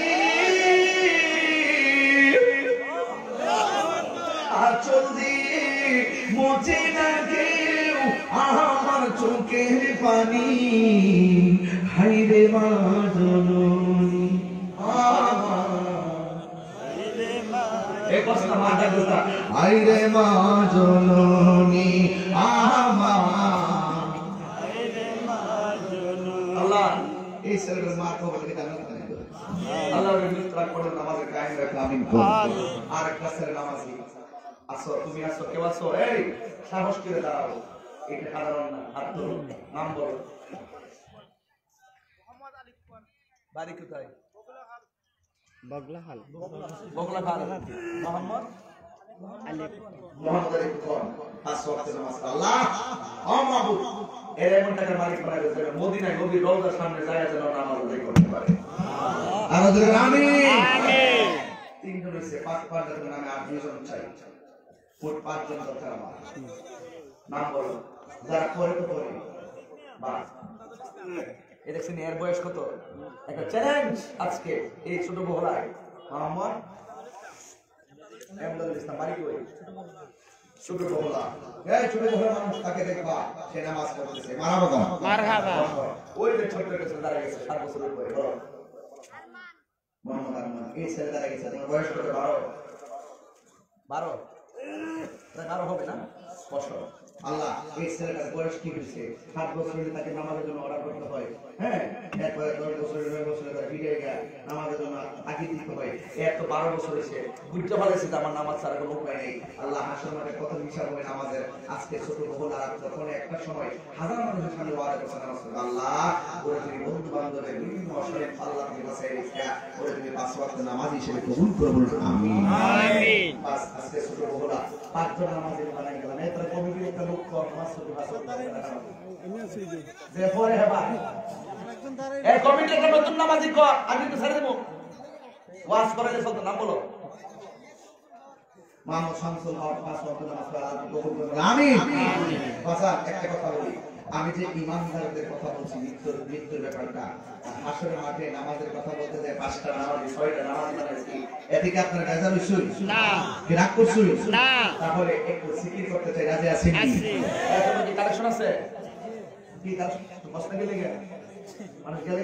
আঁচল দিয়ে মুছে না কেউ আমার চোখের পানি, হাইরে মা জননী হাইরে মা জননী আমার। আল্লাহ এই ছেলের মা কবরকে জান্নাত দান করুন, আল্লাহর মৃত্যু করে নামাজে কায়েম রাখো, আমিন করুন। আর একটা ছেলে নামাজি আসো, তুমি আসো, কেউ আসো, এই সাহস করে দাঁড়াও, এটা সাধারণ না, হাত তুলো, নাম বলো। বাড়ি কোথায়? বগলাহাল। বগলাখাল। মোহাম্মদ আলী। মোহাম্মদ আলী কোন? 5 ওয়াক্ত নামাজ। আল্লাহ ও মাবুদ, এর এমন টাকার মালিক বানায় দেন, মদিনায় নবীর রওজার সামনে যায় যেন নামাজ আদায় করতে পারে। আমিন আমিন। তিনজন হইছে, 5 জনের নামে 8 জন চাই, মোট 5 জন দরকার আমার। নাম বলো, যারা করে তো করে বাস। এই দেখছেন এর বয়স কত? একটা চ্যালেঞ্জ আজকে এই ছোট বহলায়। মোহাম্মদ এমদাদুল ইসলাম, বাড়ি কই? ছোট বহলা। এই ছোট বহলা মানুষ তাকে দেখবা, সে নামাজ পড়তেছে, মারহাবা মারহাবা। ওই যে ছোট একটা ছেলে দাঁড়িয়ে গেছে 7 বছরের বয়স, বলো মোহাম্মদ আরমান। এই ছেলে দাঁড়িয়ে গেছে, তোমার বয়স কত? 12 12 হবে না? বছর। আল্লাহ এই ছেলেটার বয়স কি হয়েছে? 7 বছর হলে তাকে নামাজের জন্য অর্ডার করতে হয়, হ্যাঁ, এরপরে 10 বছর 9 বছরে তার বিয়ে গিয়ে নামাজের জন্য তাকিয়ে দিতে হয়, এর তো 12 বছর হয়েছে, বুঝতে পারছে যে আমার নামাজ ছাড়া কোনো উপায় নেই। আল্লাহ হাসর মাঠে কত হিসাব হবে নামাজের। আজকে ছোট বহুল আর যখন একটা সময় হাজার মানুষের সামনে ওয়াদা করছে নামাজ পড়বে, আল্লাহ ওরে তুমি বন্ধু বান্ধবের বিভিন্ন অসহায় আল্লাহ তুমি বাঁচাই রেখে ওরে তুমি 5 ওয়াক্ত নামাজ হিসেবে কবুল করে বলুন আমিন আমিন। বাস আজকে ছোট বহুলা 5 জন নামাজি বানাই গেলাম, এত কমিটির একটা লক্ষ্য নামাজ পড়তে যে পরে হেবা এই কমিটি একটা নতুন নামাজি কর, আমি তো ছেড়ে দেব, ওয়াজ করাইলে চলতো, নাম বলো। মোহাম্মদ শামসুল হক পাঁচ ওয়াক্ত নামাজ পড়া কবুল করুন আমিন। বাজার একটা কথা বলি, আমি যে ইমানদারদের কথা বলছি মৃত্যুর ব্যাপারটা, হাসরের মাঠে নামাজের কথা বলতে যায়, 5টা নামাজ 6টা নামাজ মানে কি এদিকে আপনার গাজা হইছুই না কি রাগ করছুই না, তাহলে একটু জিকির করতে চাই, রাজি আছেন কি? আছি। কি কালেকশন আছে? কি কালেকশন? বসতে গেলে মানুষ গেলে